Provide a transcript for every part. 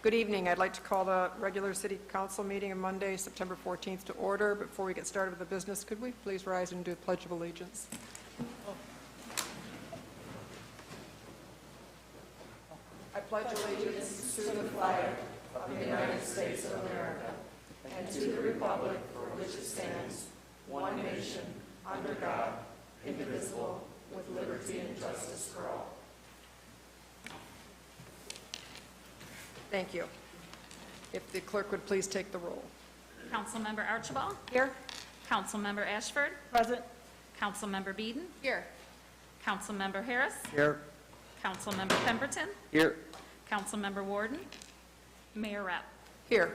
Good evening. I'd like to call the regular City Council meeting on Monday, September 14th to order. Before we get started with the business, could we please rise and do the Pledge of Allegiance? I pledge allegiance to the flag of the United States of America and to the republic for which it stands, one nation, under God, indivisible, with liberty and justice for all. Thank you. If the clerk would please take the roll. Councilmember Archibald? Here. Councilmember Ashford? Present. Councilmember Beeden? Here. Councilmember Harris? Here. Councilmember Pemberton? Here. Councilmember Warden? Mayor Rapp? Here.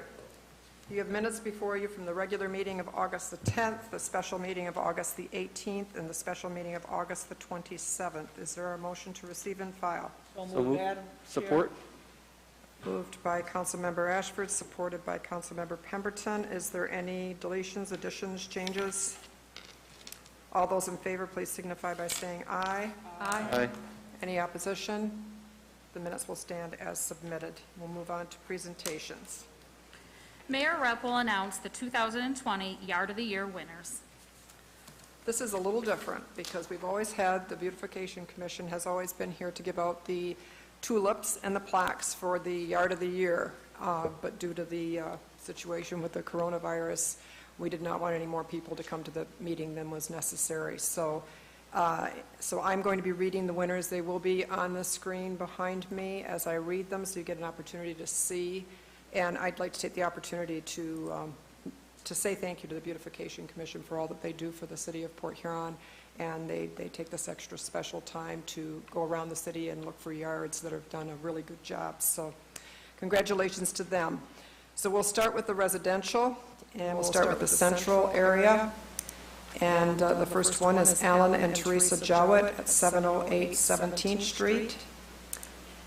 You have minutes before you from the regular meeting of August the 10th, the special meeting of August the 18th, and the special meeting of August the 27th. Is there a motion to receive and file? So moved. Support. Moved by Councilmember Ashford, supported by Councilmember Pemberton. Is there any deletions, additions, changes? All those in favor, please signify by saying aye. Aye. Aye. Any opposition? The minutes will stand as submitted. We'll move on to presentations. Mayor Rapp will announce the 2020 Yard of the Year winners. This is a little different because we've always had, the Beautification Commission has always been here to give out the tulips and the plaques for the Yard of the Year, but due to the situation with the coronavirus, we did not want any more people to come to the meeting than was necessary. So I'm going to be reading the winners. They will be on the screen behind me as I read them, so you get an opportunity to see. And I'd like to take the opportunity to say thank you to the Beautification Commission for all that they do for the city of Port Huron. And they take this extra special time to go around the city and look for yards that have done a really good job. So congratulations to them. So we'll start with the residential, and we'll start with the central area. And the first one is Alan and Theresa Jowett at 708 17th Street.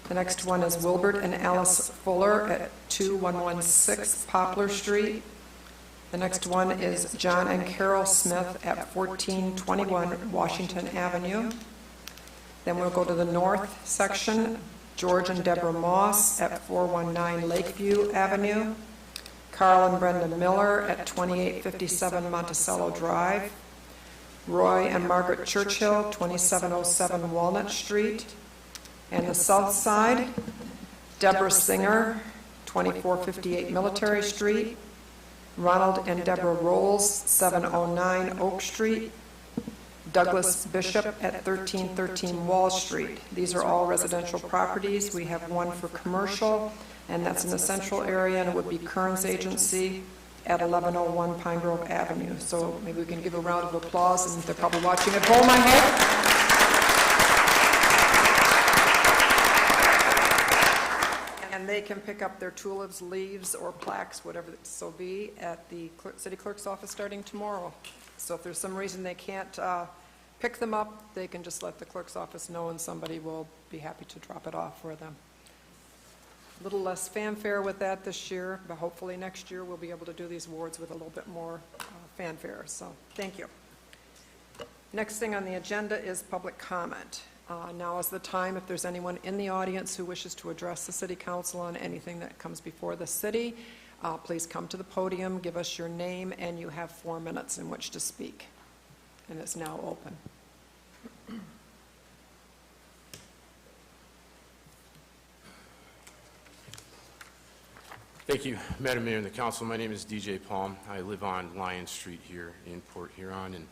The next one is Wilbert and Alice Fuller at 2116 Poplar Street. The next one is John and Carol Smith at 1421 Washington Avenue. Then we'll go to the north section, George and Deborah Moss at 419 Lakeview Avenue. Karl and Brenda Miller at 2857 Monticello Drive. Roy and Margaret Churchill, 2707 Walnut Street. And the south side, Deborah Singer, 2458 Military Street. Ronald and Deborah Rolls, 709 Oak Street. Douglas Bishop at 1313 Wall Street. These are all residential properties. We have one for commercial, and that's in the central area, and it would be Kearns Agency at 1101 Pine Grove Avenue. So maybe we can give a round of applause, and they're probably watching at home, I hope. And they can pick up their tulips, leaves, or plaques, whatever it so be, at the city clerk's office starting tomorrow. So if there's some reason they can't pick them up, they can just let the clerk's office know, and somebody will be happy to drop it off for them. A little less fanfare with that this year, but hopefully next year we'll be able to do these awards with a little bit more fanfare. So thank you. Next thing on the agenda is public comment. Now is the time, if there's anyone in the audience who wishes to address the City Council on anything that comes before the city, please come to the podium, give us your name, and you have 4 minutes in which to speak. And it's now open. Thank you, Madam Mayor and the Council. My name is DJ Palm. I live on Lion Street here in Port Huron, and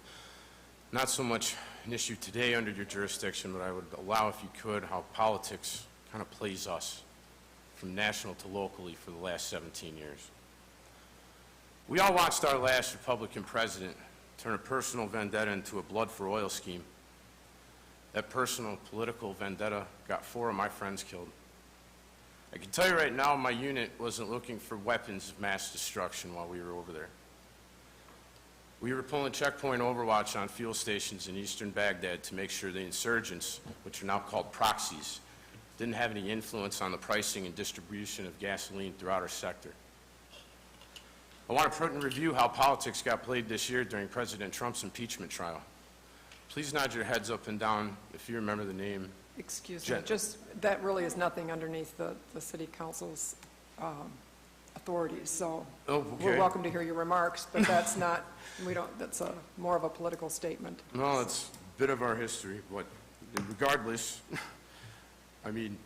not so much an issue today under your jurisdiction, but I would allow, if you could, how politics kind of plays us from national to locally for the last 17 years. We all watched our last Republican president turn a personal vendetta into a blood for oil scheme. That personal political vendetta got 4 of my friends killed. I can tell you right now, my unit wasn't looking for weapons of mass destruction while we were over there. We were pulling checkpoint overwatch on fuel stations in eastern Baghdad to make sure the insurgents, which are now called proxies, didn't have any influence on the pricing and distribution of gasoline throughout our sector. I want to put in review how politics got played this year during President Trump's impeachment trial. Please nod your heads up and down if you remember the name. Excuse me, just, that really is nothing underneath the City Council's authorities, so Oh, we're okay. welcome to hear your remarks, but that's not, that's more of a political statement. Well, it's a bit of our history, but regardless, I mean,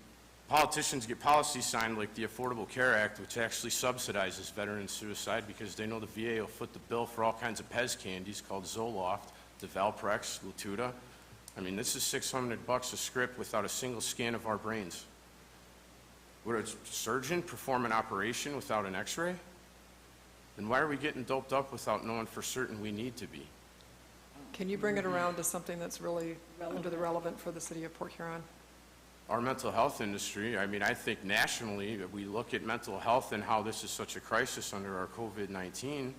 politicians get policies signed like the Affordable Care Act, which actually subsidizes veteran suicide because they know the VA will foot the bill for all kinds of Pez candies called Zoloft, the Valprex, Latuda. I mean, this is $600 a script without a single scan of our brains. Would a surgeon perform an operation without an x-ray? Then why are we getting doped up without knowing for certain we need to be? Can you bring it around to something that's really under the relevant for the city of Port Huron? Our mental health industry, I mean, I think nationally, we look at mental health and how this is such a crisis under our COVID-19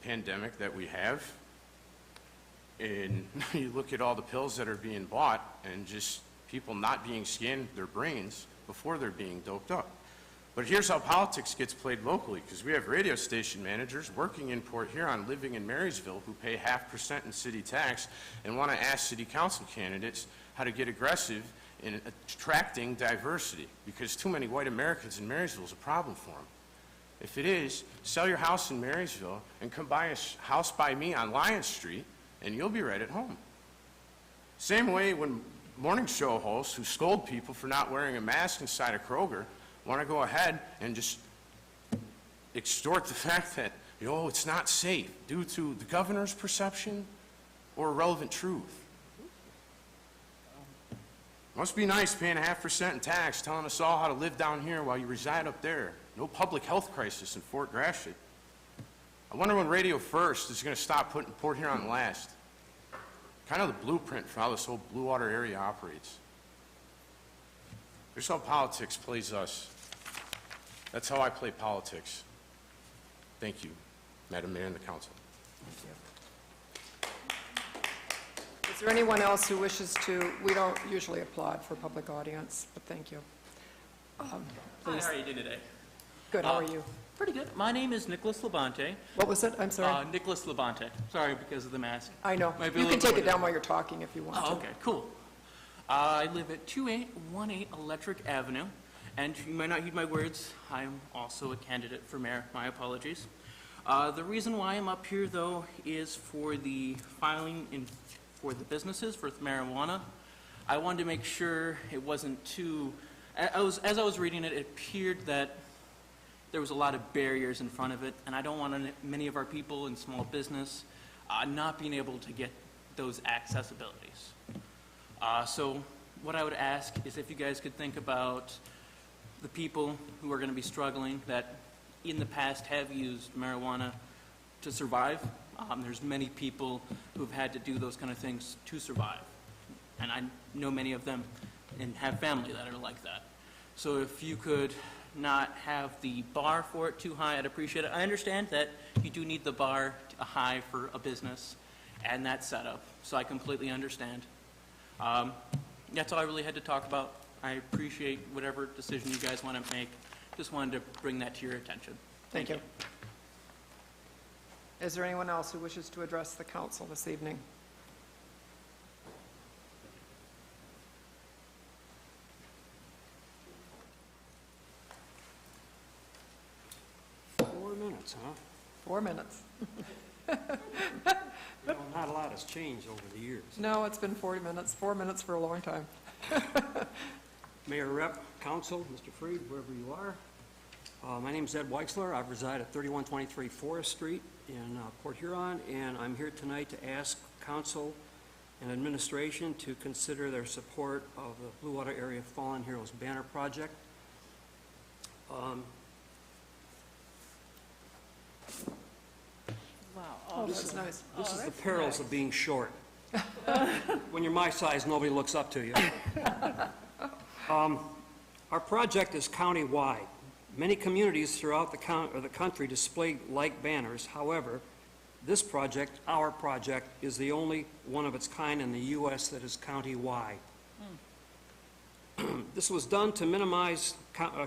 pandemic that we have. And you look at all the pills that are being bought and just people not being scanned their brains before they're being doped up. But here's how politics gets played locally, because we have radio station managers working in Port Huron, living in Marysville, who pay 0.5% in city tax and want to ask city council candidates how to get aggressive in attracting diversity, because too many white Americans in Marysville is a problem for them. If it is, sell your house in Marysville and come buy a house by me on Lyons Street, and you'll be right at home. Same way when morning show hosts who scold people for not wearing a mask inside a Kroger want to go ahead and just extort the fact that, it's not safe due to the governor's perception or irrelevant truth. Must be nice paying 0.5% in tax, telling us all how to live down here while you reside up there. No public health crisis in Fort Gratiot. I wonder when Radio First is going to stop putting Port Huron last. Kind of the blueprint for how this whole Blue Water area operates. Here's how politics plays us. That's how I play politics. Thank you, Madam Mayor and the council. Is there anyone else who wishes to, we don't usually applaud for public audience, but thank you. Hi, Please. how are you doing today? Good, how are you? Pretty good. My name is Nicholas Labonte. What was it? I'm sorry. Nicholas Labonte. Sorry, because of the mask. I know. Might be a You can little take it bit- down while you're talking if you want to. Oh, okay, cool. I live at 2818 Electric Avenue, and you might not heed my words. I'm also a candidate for mayor. My apologies. The reason why I'm up here, though, is for the filing for the businesses for marijuana. I wanted to make sure it wasn't too... As I was reading it, it appeared that there was a lot of barriers in front of it, and I don't want many of our people in small business not being able to get those accessibilities. So what I would ask is if you guys could think about the people who are going to be struggling that in the past have used marijuana to survive. There's many people who've had to do those kind of things to survive, and I know many of them and have family that are like that. So if you could not have the bar for it too high, I'd appreciate it. I understand that you do need the bar high for a business and that setup, so I completely understand. That's all I really had to talk about. I appreciate whatever decision you guys want to make. Just wanted to bring that to your attention. Thank you. Is there anyone else who wishes to address the council this evening? Minutes, huh? 4 minutes. Well, not a lot has changed over the years. No, it's been 40 minutes. 4 minutes for a long time. Mayor, Rep, Council, Mr. Freed, wherever you are. My name's Ed Weixler. I reside at 3123 Forest Street in Port Huron, and I'm here tonight to ask Council and Administration to consider their support of the Blue Water Area Fallen Heroes Banner Project. Oh, that's nice. This is the perils of being short. When you're my size, nobody looks up to you. Our project is county-wide. Many communities throughout the country display like banners. However, this project, our project, is the only one of its kind in the U.S. that is county-wide. This was done to minimize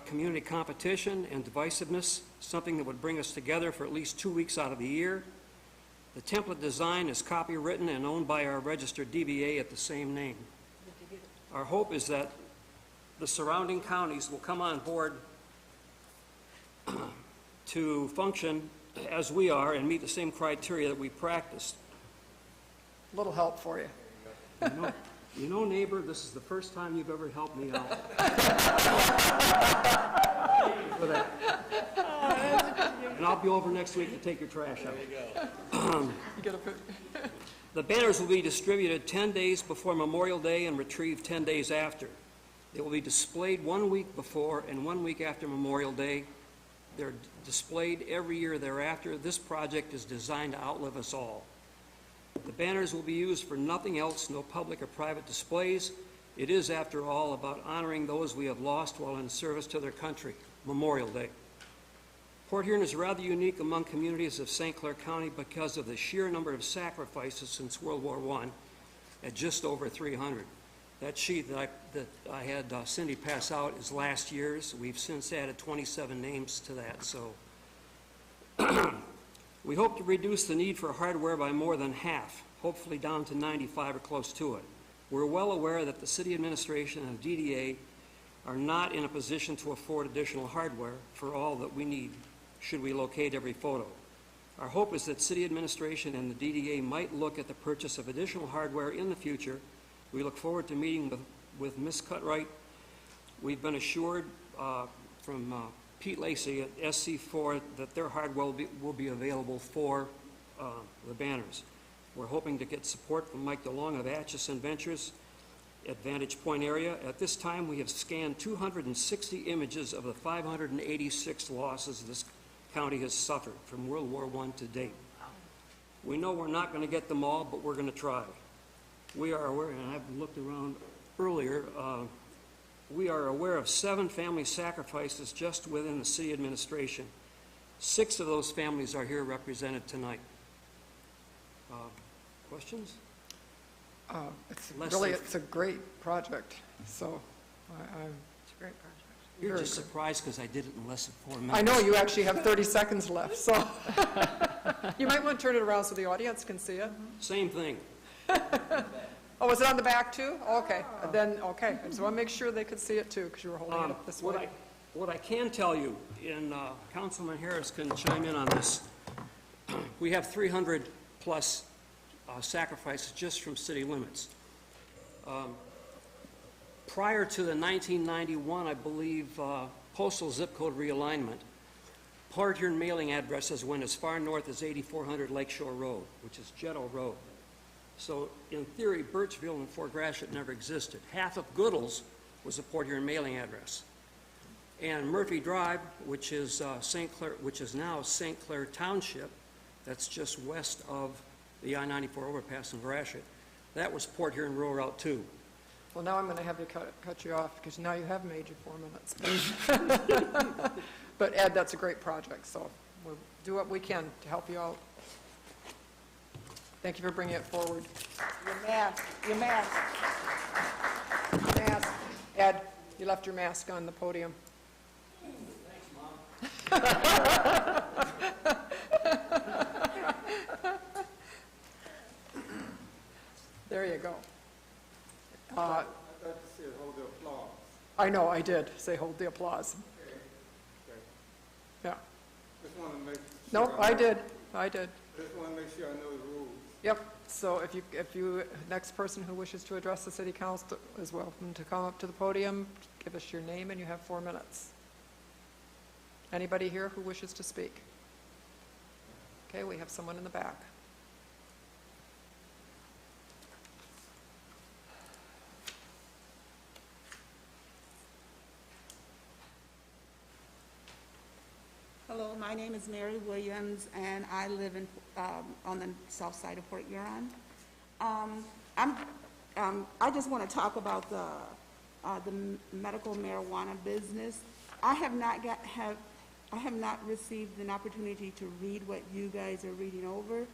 community competition and divisiveness, something that would bring us together for at least 2 weeks out of the year. The template design is copywritten and owned by our registered DBA at the same name. Our hope is that the surrounding counties will come on board to function as we are and meet the same criteria that we practiced. Little help for you. You know, neighbor, this is the first time you've ever helped me out. For that. And I'll be over next week to take your trash out. You get a pic- The banners will be distributed 10 days before Memorial Day and retrieved 10 days after. They will be displayed 1 week before and 1 week after Memorial Day. They're displayed every year thereafter. This project is designed to outlive us all. The banners will be used for nothing else, no public or private displays. It is, after all, about honoring those we have lost while in service to their country. Memorial Day. Port Huron is rather unique among communities of St. Clair County because of the sheer number of sacrifices since World War I, at just over 300. That sheet that I had Cindy pass out is last year's. We've since added 27 names to that, so we hope to reduce the need for hardware by more than half, hopefully down to 95 or close to it. We're well aware that the city administration and DDA are not in a position to afford additional hardware for all that we need should we locate every photo. Our hope is that city administration and the DDA might look at the purchase of additional hardware in the future. We look forward to meeting with Ms. Cutright. We've been assured from Pete Lacey at SC4 that their hardware will be available for the banners. We're hoping to get support from Mike DeLong of Atchison Ventures at Vantage Point area. At this time, we have scanned 260 images of the 586 losses this county has suffered from World War I to date. We know we're not going to get them all, but we're going to try. We are aware, and I've looked around earlier, we are aware of 7 family sacrifices just within the city administration. 6 of those families are here represented tonight. Questions? It's a great project, so it's a great project. You're just surprised because I did it in less than 4 minutes. I know, you actually have 30 seconds left, so you might want to turn it around so the audience can see it. Same thing. Oh, is it on the back too? Okay, then, okay. I just want to make sure they could see it too, because you were holding it up this way. What I can tell you, and Councilman Harris can chime in on this, we have 300 plus sacrifices just from city limits. Prior to the 1991, I believe, postal zip code realignment, Port Huron mailing addresses went as far north as 8400 Lakeshore Road, which is Jetto Road. So in theory, Birchville and Fort Gratiot never existed. Half of Goodall's was a Port Huron mailing address. And Murphy Drive, which is St. Clair, which is now St. Clair Township, that's just west of the I-94 overpass in Gratiot, that was Port Huron Rural Route 2. Well, now I'm going to have you cut you off, because now you have made your 4 minutes. But Ed, that's a great project, so we'll do what we can to help you out. Thank you for bringing it forward. Your mask. Ed, you left your mask on the podium. Thanks, Mom. There you go. I thought you said hold the applause. I know, I did say hold the applause. Okay. Yeah. Just want to make No, sure I did. Just want to make sure I know the rules. Yep, so if you, next person who wishes to address the city council is welcome to come up to the podium, give us your name, and you have 4 minutes. Anybody here who wishes to speak? Okay, we have someone in the back. Hello, my name is Mary Williams, and I live in, on the south side of Port Huron. I just want to talk about the medical marijuana business. I have not received an opportunity to read what you guys are reading over,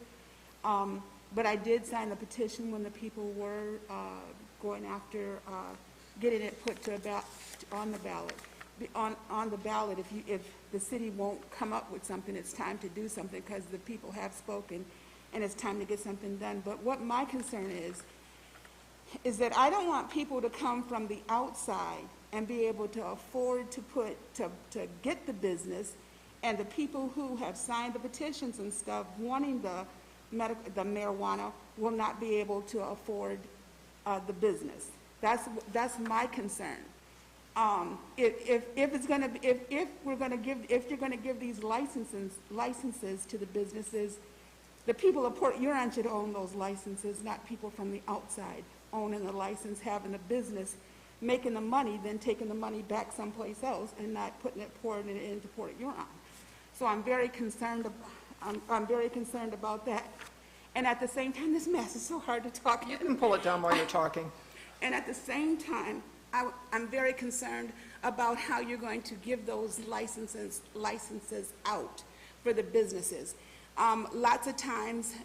but I did sign the petition when the people were going after getting it put on the ballot. On the ballot, if the city won't come up with something, it's time to do something, because the people have spoken and it's time to get something done. But what my concern is that I don't want people to come from the outside and be able to afford to get the business And the people who have signed the petitions and stuff wanting the marijuana will not be able to afford the business. That's my concern. If you're going to give these licenses to the businesses, the people of Port Huron should own those licenses, not people from the outside owning the license, having the business, making the money, then taking the money back someplace else and not pouring it into Port Huron. So I'm very concerned. I'm very concerned about that. And at the same time, this mess is so hard to talk. You can pull it down while you're talking. And at the same time, I'm very concerned about how you're going to give those licenses out for the businesses. Lots of times,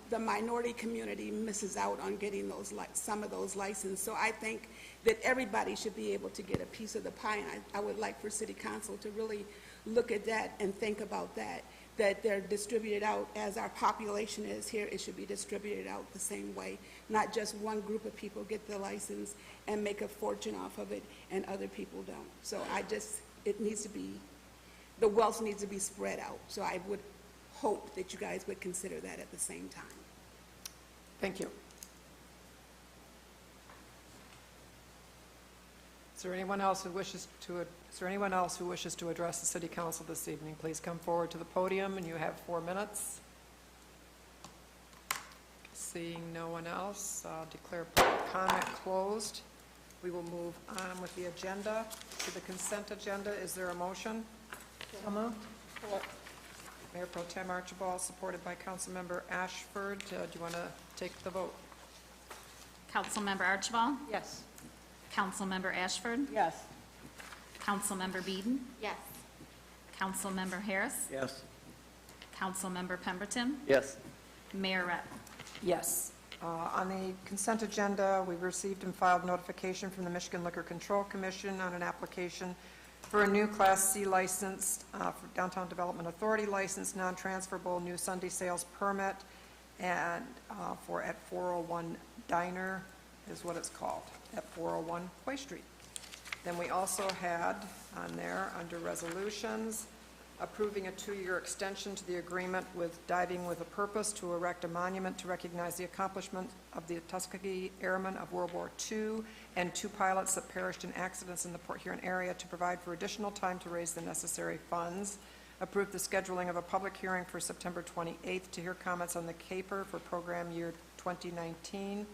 the minority community misses out on getting some of those licenses. So I think that everybody should be able to get a piece of the pie, and I would like for City Council to really look at that and think about that they're distributed out as our population is here. It should be distributed out the same way, not just one group of people get the license and make a fortune off of it and other people don't. So the wealth needs to be spread out. So I would hope that you guys would consider that at the same time. Thank you. Is there anyone else who wishes to address the City Council this evening? Please come forward to the podium, and you have 4 minutes. Seeing no one else, I'll declare public comment closed. We will move on with the agenda to the consent agenda. Is there a motion? So moved. Mayor Pro Tem Archibald, supported by Councilmember Ashford. Do you want to take the vote? Councilmember Archibald? Yes. Councilmember Ashford? Yes. Councilmember Beeden? Yes. Councilmember Harris? Yes. Councilmember Pemberton? Yes. Mayor Rep. Yes. On the consent agenda, we received and filed notification from the Michigan Liquor Control Commission on an application for a new Class C license for Downtown Development Authority license, non-transferable new Sunday sales permit, and at 401 Diner is what it's called, at 401 Quay Street. Then we also had on there, under resolutions, approving a 2-year extension to the agreement with Diving with a Purpose to erect a monument to recognize the accomplishment of the Tuskegee Airmen of World War II and 2 pilots that perished in accidents in the Port Huron area, to provide for additional time to raise the necessary funds. Approved the scheduling of a public hearing for September 28th to hear comments on the CAPER for program year 2019,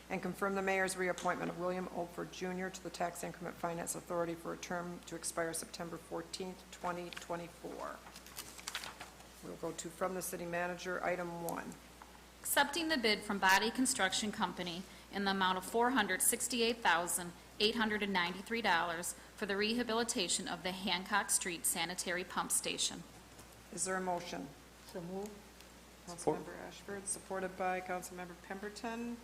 and confirm the mayor's reappointment of William Oldford Jr. to the Tax Increment Finance Authority for a term to expire September 14th, 2024. We'll go to from the city manager, item 1. Accepting the bid from Body Construction Company in the amount of $468,893 for the rehabilitation of the Hancock Street Sanitary Pump Station. Is there a motion? So moved. Councilmember Ashford, supported by Councilmember Pemberton.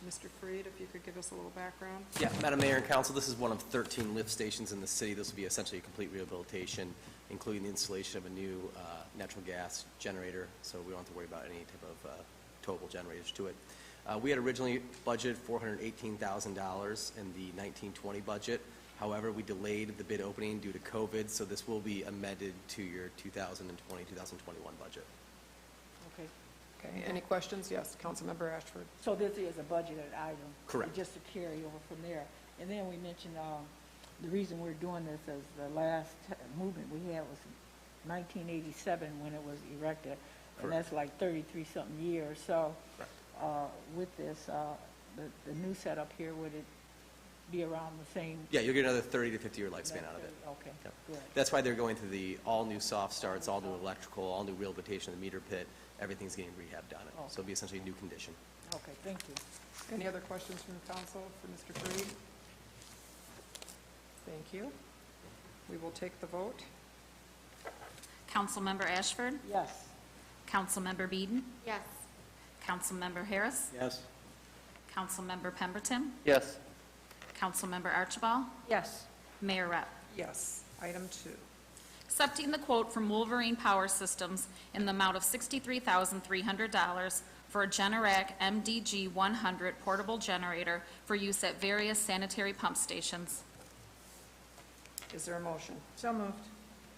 Mr. Freed, if you could give us a little background. Yeah, Madam Mayor and Council, this is one of 13 lift stations in the city. This will be essentially a complete rehabilitation, including the installation of a new natural gas generator, so we don't have to worry about any type of towable generators to it. We had originally budgeted $418,000 in the 1920 budget. However, we delayed the bid opening due to COVID, so this will be amended to your 2020-2021 budget. Okay. Okay, any questions? Yes, Councilmember Ashford. So this is a budgeted item? Correct. Just to carry over from there. And then we mentioned the reason we're doing this is the last movement we had was 1987 when it was erected. And Correct. that's like 33-something years. So with this, the new setup here, would it be around the same? Yeah, you'll get another 30 to 50-year lifespan out of it. Okay, Yep. good. That's why they're going through the all-new soft starts, all-new electrical, all-new rehabilitation of the meter pit. Everything's getting rehabbed on it. So it'll be essentially a new condition. Okay, thank you. Any other questions from the council for Mr. Freed? Thank you. We will take the vote. Councilmember Ashford? Yes. Councilmember Beeden? Yes. Councilmember Harris? Yes. Councilmember Pemberton? Yes. Councilmember Archibald? Yes. Mayor Rep. Yes. Item 2. Accepting the quote from Wolverine Power Systems in the amount of $63,300 for a Generac MDG 100 portable generator for use at various sanitary pump stations. Is there a motion? So moved.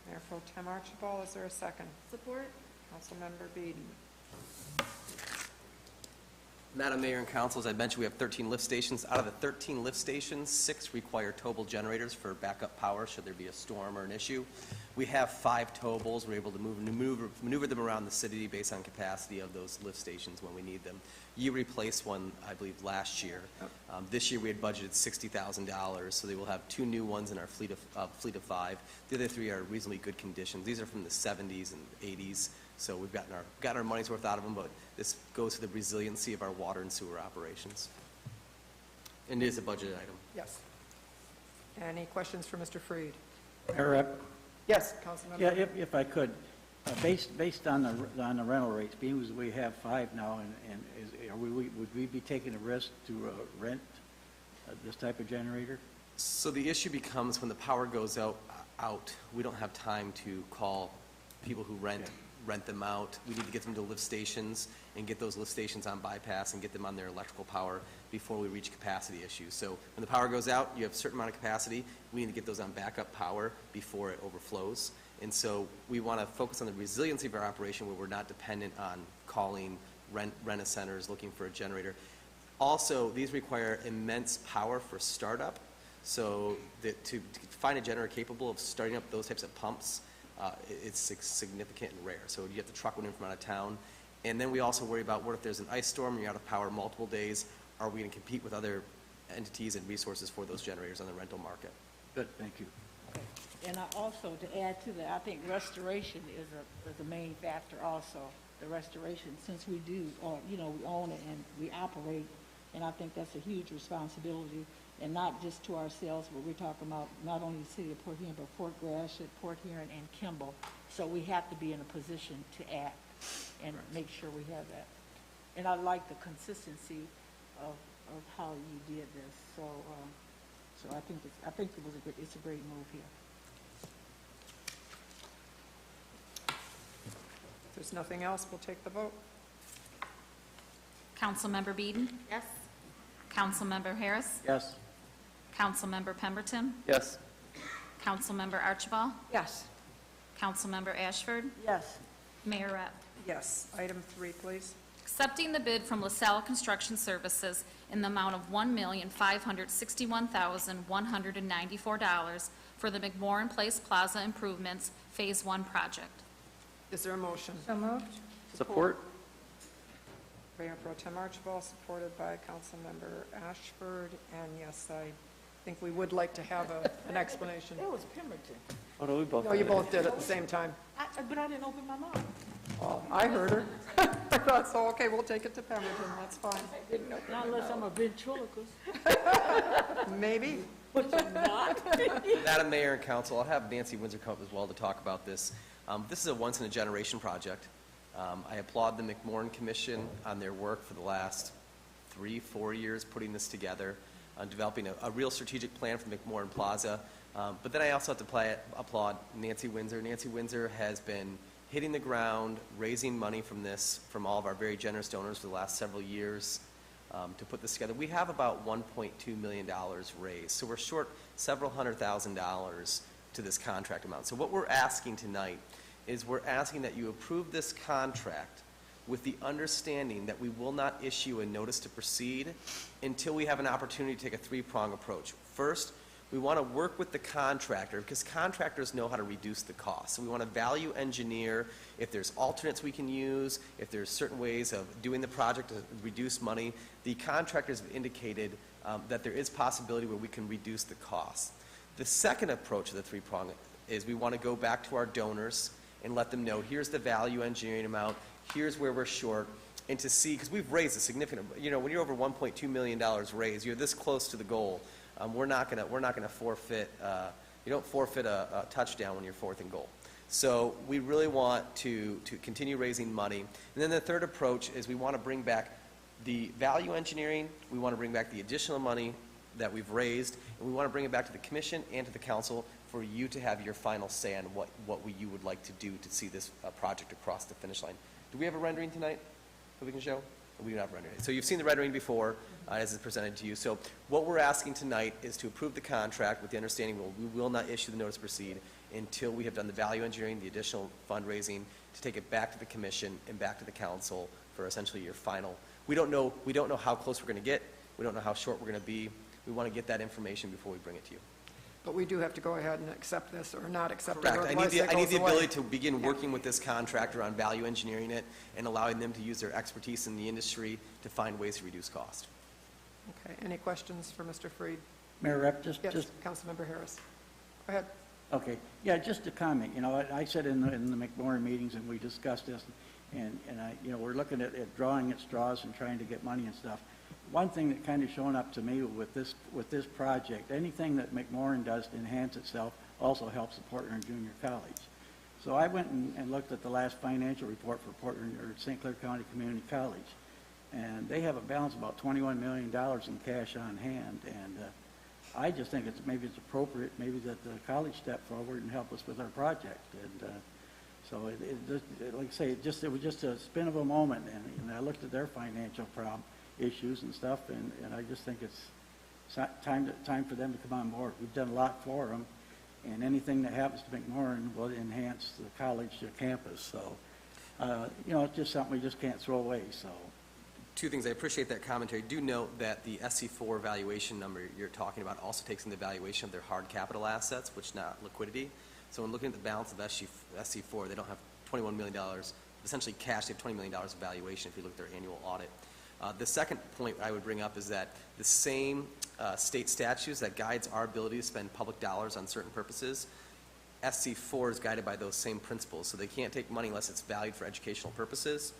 Mayor Pro Tem Archibald, is there a second? Support? Councilmember Beeden. Madam Mayor and Council, as I mentioned, we have 13 lift stations. Out of the 13 lift stations, 6 require towable generators for backup power should there be a storm or an issue. We have 5 towables. We're able to maneuver them around the city based on capacity of those lift stations when we need them. You replaced one, I believe, last year. This year we had budgeted $60,000, so they will have 2 new ones in our fleet of 5. The other 3 are reasonably good condition. These are from the 70s and 80s. So we've gotten our money's worth out of them, but this goes to the resiliency of our water and sewer operations. And it is a budget item. Yes. Any questions for Mr. Freed? Mayor Rep, Yes, Councilmember. yeah, if I could, based on the rental rates, being as we have 5 now, would we be taking a risk to rent this type of generator? So the issue becomes when the power goes out, we don't have time to call people who rent them out. We need to get them to lift stations and get those lift stations on bypass and get them on their electrical power before we reach capacity issues. So when the power goes out, you have a certain amount of capacity. We need to get those on backup power before it overflows. And so we want to focus on the resiliency of our operation where we're not dependent on calling rent-a-centers looking for a generator. Also, these require immense power for startup. So to find a generator capable of starting up those types of pumps, it's significant and rare. So you have to truck one in from out of town. And then we also worry about what if there's an ice storm and you're out of power multiple days, are we going to compete with other entities and resources for those generators on the rental market? Good, thank you. And also, to add to that, I think restoration is a main factor also, the restoration, since we do, we own it and we operate, and I think that's a huge responsibility, and not just to ourselves, but we're talking about not only the city of Port Huron, but Fort Gratiot, Port Huron, and Kimball. So we have to be in a position to act and make sure we have that. And I like the consistency of how you did this. So I think it's a great move here. If there's nothing else, we'll take the vote. Councilmember Beeden? Yes. Councilmember Harris? Yes. Councilmember Pemberton? Yes. Councilmember Archibald? Yes. Councilmember Ashford? Yes. Mayor Rep. Yes. Item 3, please. Accepting the bid from LaSalle Construction Services in the amount of $1,561,194 for the McMorran Place Plaza Improvements Phase 1 project. Is there a motion? So moved. Support? Mayor Pro Tem Archibald, supported by Councilmember Ashford, and yes, I think we would like to have an explanation. It was Pemberton. Oh, no, we both No, you did it. both did at the same time. But I didn't open my mouth. Oh, I heard her. I thought so, okay, we'll take it to Pemberton, that's fine. Not unless I'm a ventriloquist. Maybe. Madam Mayor and Council, I'll have Nancy Windsor come up as well to talk about this. This is a once-in-a-generation project. I applaud the McMorran Commission on their work for the last 3-4 years putting this together, developing a real strategic plan for McMorran Plaza. But then I also have to applaud Nancy Windsor. Nancy Windsor has been hitting the ground, raising money from all of our very generous donors for the last several years to put this together. We have about $1.2 million raised, so we're short several $100,000 to this contract amount. So what we're asking tonight is we're asking that you approve this contract with the understanding that we will not issue a notice to proceed until we have an opportunity to take a 3-prong approach. First, we want to work with the contractor because contractors know how to reduce the cost. So we want to value engineer if there's alternates we can use, if there's certain ways of doing the project to reduce money. The contractors have indicated that there is possibility where we can reduce the cost. The second approach of the 3-prong is we want to go back to our donors and let them know, here's the value engineering amount, here's where we're short, and to see, because we've raised a significant, when you're over $1.2 million raised, you're this close to the goal. We're not going to forfeit, you don't forfeit a touchdown when you're 4th and goal. So we really want to continue raising money. And then the third approach is we want to bring back the value engineering, we want to bring back the additional money that we've raised, and we want to bring it back to the commission and to the council for you to have your final say on what you would like to do to see this project across the finish line. Do we have a rendering tonight that we can show? We do not have a rendering. So you've seen the rendering before as it's presented to you. So what we're asking tonight is to approve the contract with the understanding we will not issue the notice to proceed until we have done the value engineering, the additional fundraising, to take it back to the commission and back to the council for essentially your final. We don't know how close we're going to get. We don't know how short we're going to be. We want to get that information before we bring it to you. But we do have to go ahead and accept this or not accept it. Correct. or I otherwise need it goes the away. ability to begin working with this contractor on value engineering it and allowing them to use their expertise in the industry to find ways to reduce cost. Okay, any questions for Mr. Freed? Mayor Rep, Yes, Councilmember Harris. Go ahead. okay, yeah, just a comment, you know, I said in the McMorrin meetings, and we discussed this, and we're looking at drawing at straws and trying to get money and stuff. One thing that kind of shown up to me with this project, anything that McMorrin does to enhance itself also helps the Portland Junior College. So I went and looked at the last financial report for Portland, or St. Clair County Community College, and they have a balance of about $21 million in cash on hand, and I just think maybe it's appropriate, maybe that the college step forward and help us with our project. And so like I say, it was just a spin of a moment, and I looked at their financial issues and stuff, and I just think it's time for them to come on board. We've done a lot for them, and anything that happens to McMorrin will enhance the college campus. So, it's just something we just can't throw away. So. Two things. I appreciate that commentary. Do note that the SC4 valuation number you're talking about also takes into valuation of their hard capital assets, which not liquidity. So when looking at the balance of SC4, they don't have $21 million, essentially cash. They have $20 million of valuation if you look at their annual audit. The second point I would bring up is that the same state statutes that guides our ability to spend public dollars on certain purposes, SC4 is guided by those same principles. So they can't take money unless it's valued for educational purposes.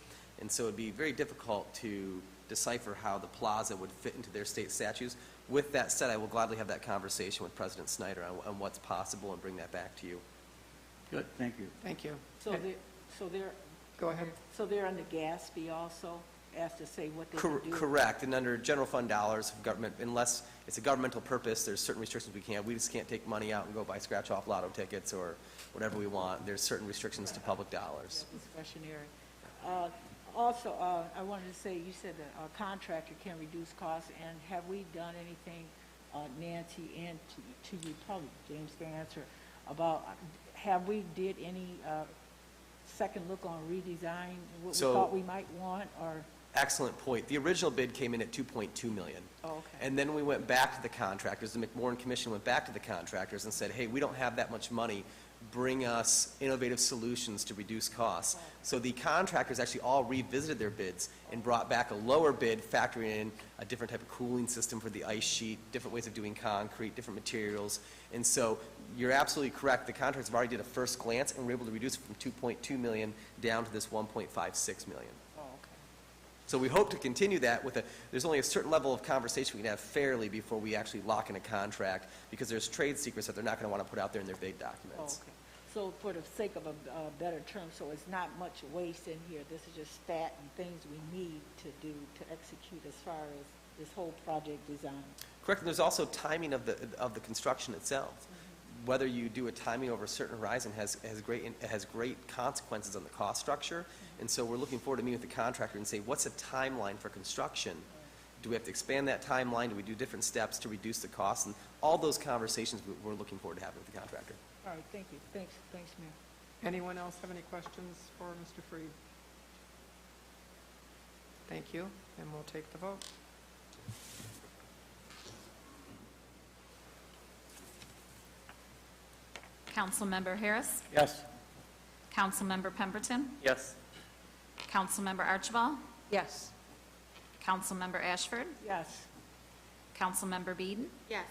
And so it would be very difficult to decipher how the plaza would fit into their state statutes. With that said, I will gladly have that conversation with President Snyder on what's possible and bring that back to you. Good, thank you. Thank you. Go ahead. So they're under gas fee also, as to say what they can do? Correct, and under general fund dollars, government, unless it's a governmental purpose, there's certain restrictions we can't. We just can't take money out and go buy scratch-off lotto tickets or whatever we want. There's certain restrictions to public dollars. Discretionary. Also, I wanted to say, you said that a contractor can reduce costs, and have we done anything, Nancy, and to you, probably James can answer, about have we did any second look on redesign, what we thought we might want, or? Excellent point. The original bid came in at $2.2 million. Oh, okay. And then we went back to the contractors. The McMorrin Commission went back to the contractors and said, hey, we don't have that much money. Bring us innovative solutions to reduce costs. So the contractors actually all revisited their bids and brought back a lower bid, factoring in a different type of cooling system for the ice sheet, different ways of doing concrete, different materials. And so you're absolutely correct. The contractors have already did a first glance and were able to reduce it from $2.2 million down to this $1.56 million. Oh, okay. So we hope to continue that with there's only a certain level of conversation we can have fairly before we actually lock in a contract, because there's trade secrets that they're not going to want to put out there in their bid documents. Oh, okay. So for the sake of a better term, so it's not much waste in here. This is just stat and things we need to do to execute as far as this whole project design. Correct. And there's also timing of the construction itself. Mm-hmm. Whether you do a timing over a certain horizon has great consequences on the cost structure. Mm-hmm. And so we're looking forward to meeting with the contractor and say, what's a timeline for construction? Do we have to expand that timeline? Do we do different steps to reduce the costs? And all those conversations we're looking forward to having with the contractor. All right, thank you. Thanks, Mayor. Anyone else have any questions for Mr. Freed? Thank you, and we'll take the vote. Councilmember Harris? Yes. Councilmember Pemberton? Yes. Councilmember Archibald? Yes. Councilmember Ashford? Yes. Councilmember Beeden? Yes.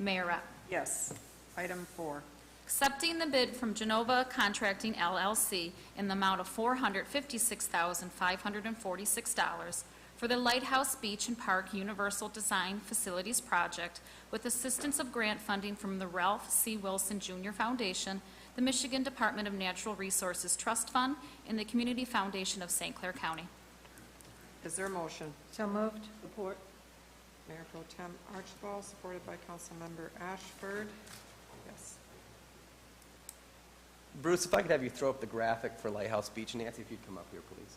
Mayor Rep. Yes. Item 4. Accepting the bid from Genova Contracting LLC in the amount of $456,546 for the Lighthouse Beach and Park Universal Design Facilities Project with assistance of grant funding from the Ralph C. Wilson Jr. Foundation, the Michigan Department of Natural Resources Trust Fund, and the Community Foundation of St. Clair County. Is there a motion? So moved. Support. Mayor Pro Tem Archibald, supported by Councilmember Ashford. Yes. Bruce, if I could have you throw up the graphic for Lighthouse Beach. Nancy, if you'd come up here, please.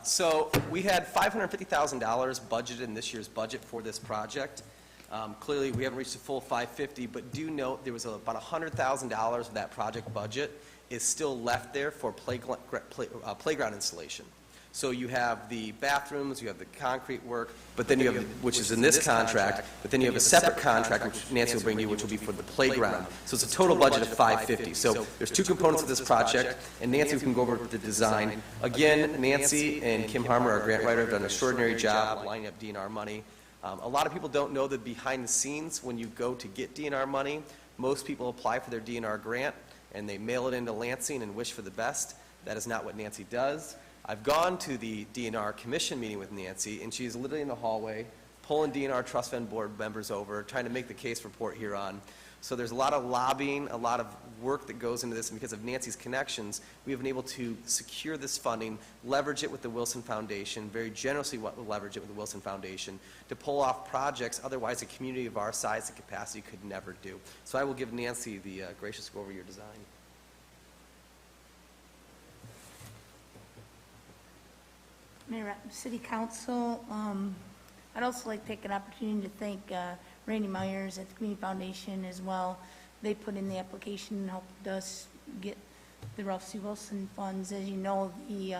So we had $550,000 budgeted in this year's budget for this project. Clearly, we haven't reached the full 550, but do note there was about $100,000 of that project budget is still left there for playground installation. So you have the bathrooms, you have the concrete work, but then you have, which is in this contract, but then you have a separate contract, which Nancy will bring you, which will be for the playground. So it's a total budget of $550. So there's two components of this project, and Nancy can go over the design. Again, Nancy and Kim Harmer, our grant writer, have done an extraordinary job lining up DNR money. A lot of people don't know that behind the scenes, when you go to get DNR money, most people apply for their DNR grant, and they mail it into Lansing and wish for the best. That is not what Nancy does. I've gone to the DNR commission meeting with Nancy, and she's literally in the hallway, pulling DNR trust fund board members over, trying to make the case for Port Huron. So there's a lot of lobbying, a lot of work that goes into this, and because of Nancy's connections, we have been able to secure this funding, leverage it with the Wilson Foundation, very generously leverage it with the Wilson Foundation, to pull off projects otherwise a community of our size and capacity could never do. So I will give Nancy the gracious go over your design. Mayor, City Council, I'd also like to take an opportunity to thank Randy Myers at the Community Foundation as well. They put in the application and helped us get the Ralph C. Wilson funds. As you know, the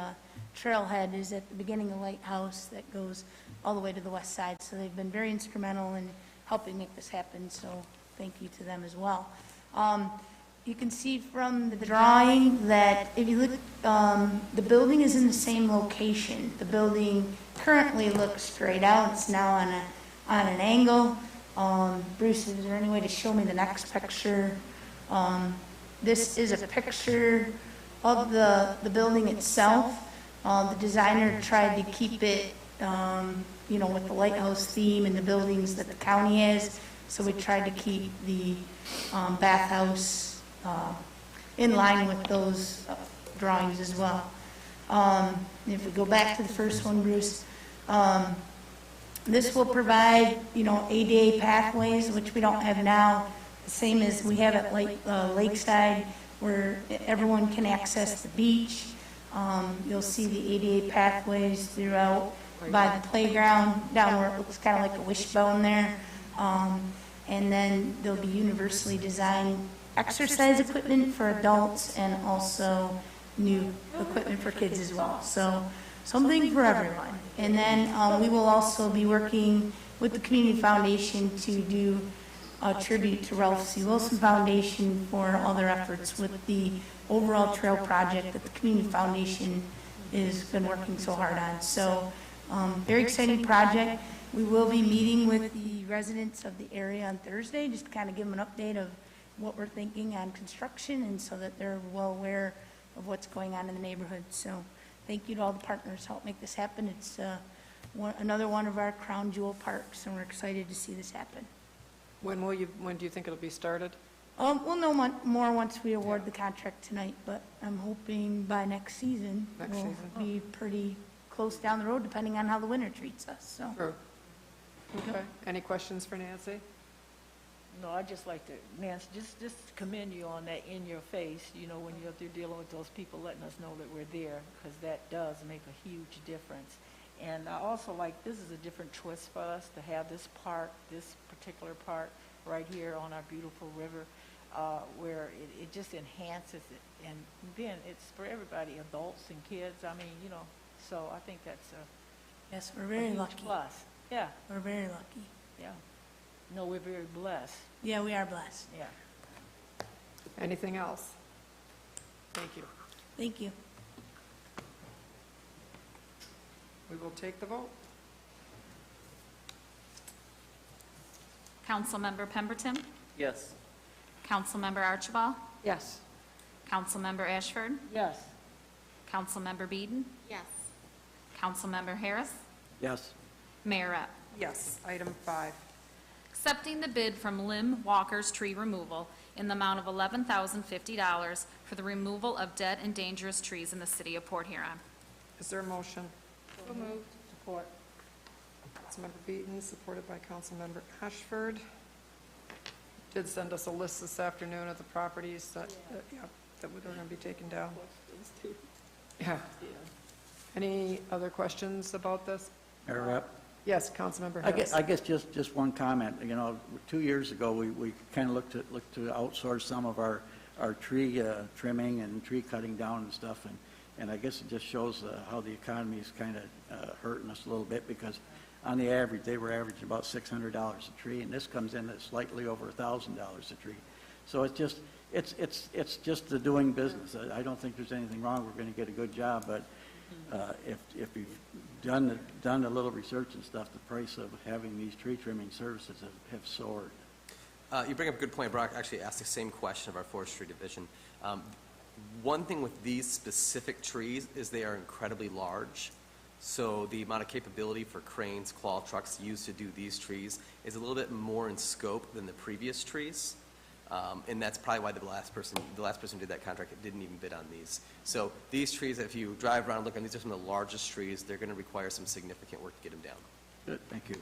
trailhead is at the beginning of Lighthouse that goes all the way to the west side. So they've been very instrumental in helping make this happen. So thank you to them as well. You can see from the drawing that if you look, the building is in the same location. The building currently looks straight out. It's now on an angle. Bruce, is there any way to show me the next picture? This is a picture of the building itself. The designer tried to keep it, you know, with the lighthouse theme and the buildings that the county has. So we tried to keep the bathhouse in line with those drawings as well. If we go back to the first one, Bruce, this will provide, you know, ADA pathways, which we don't have now, the same as we have at Lakeside, where everyone can access the beach. You'll see the ADA pathways throughout by the playground, down where it looks kind of like a wishbone there. And then there'll be universally designed exercise equipment for adults and also new equipment for kids as well. So something for everyone. And then we will also be working with the Community Foundation to do a tribute to Ralph C. Wilson Foundation for all their efforts with the overall trail project that the Community Foundation has been working so hard on. So very exciting project. We will be meeting with the residents of the area on Thursday, just to kind of give them an update of what we're thinking on construction, and so that they're well aware of what's going on in the neighborhood. So thank you to all the partners who helped make this happen. It's another one of our crown jewel parks, and we're excited to see this happen. When do you think it'll be started? We'll know more once we award the contract tonight, but I'm hoping by next season. We'll be pretty close down the road, depending on how the winter treats us, so. Sure. Okay. Any questions for Nancy? No, I'd just like to, Nancy, just commend you on that in your face, you know, when you're out there dealing with those people, letting us know that we're there, because that does make a huge difference. And I also like, this is a different twist for us to have this park, this particular park, right here on our beautiful river, where it just enhances it. And then it's for everybody, adults and kids, I mean, you know, so I think that's a, yes, we're very lucky. Plus. Yeah. We're very lucky. Yeah. No, we're very blessed. Yeah, we are blessed. Yeah. Anything else? Thank you. Thank you. We will take the vote. Councilmember Pemberton? Yes. Councilmember Archibald? Yes. Councilmember Ashford? Yes. Councilmember Beeden? Yes. Councilmember Harris? Yes. Mayor Rep. Yes. Item 5. Accepting the bid from Lim Walker's Tree Removal in the amount of $11,050 for the removal of dead and dangerous trees in the city of Port Huron. Is there a motion? So moved. Support. Councilmember Beaton, supported by Councilmember Ashford. Did send us a list this afternoon of the properties that that were going to be taken down. Yeah. Any other questions about this? Mayor Rep, Yes, Councilmember I Harris. guess just one comment. You know, 2 years ago, we kind of looked to outsource some of our tree trimming and tree cutting down and stuff, and I guess it just shows how the economy is kind of hurting us a little bit, because on the average, they were averaging about $600 a tree, and this comes in at slightly over $1,000 a tree. So it's just the doing business. I don't think there's anything wrong. We're going to get a good job, but if you've done a little research and stuff, the price of having these tree trimming services have soared. You bring up a good point. Brock actually asked the same question of our forestry division. One thing with these specific trees is they are incredibly large. So the amount of capability for cranes, claw trucks used to do these trees is a little bit more in scope than the previous trees. And that's probably why the last person who did that contract didn't even bid on these. So these trees, if you drive around and look at them, these are some of the largest trees. They're going to require some significant work to get them down. Good, thank you.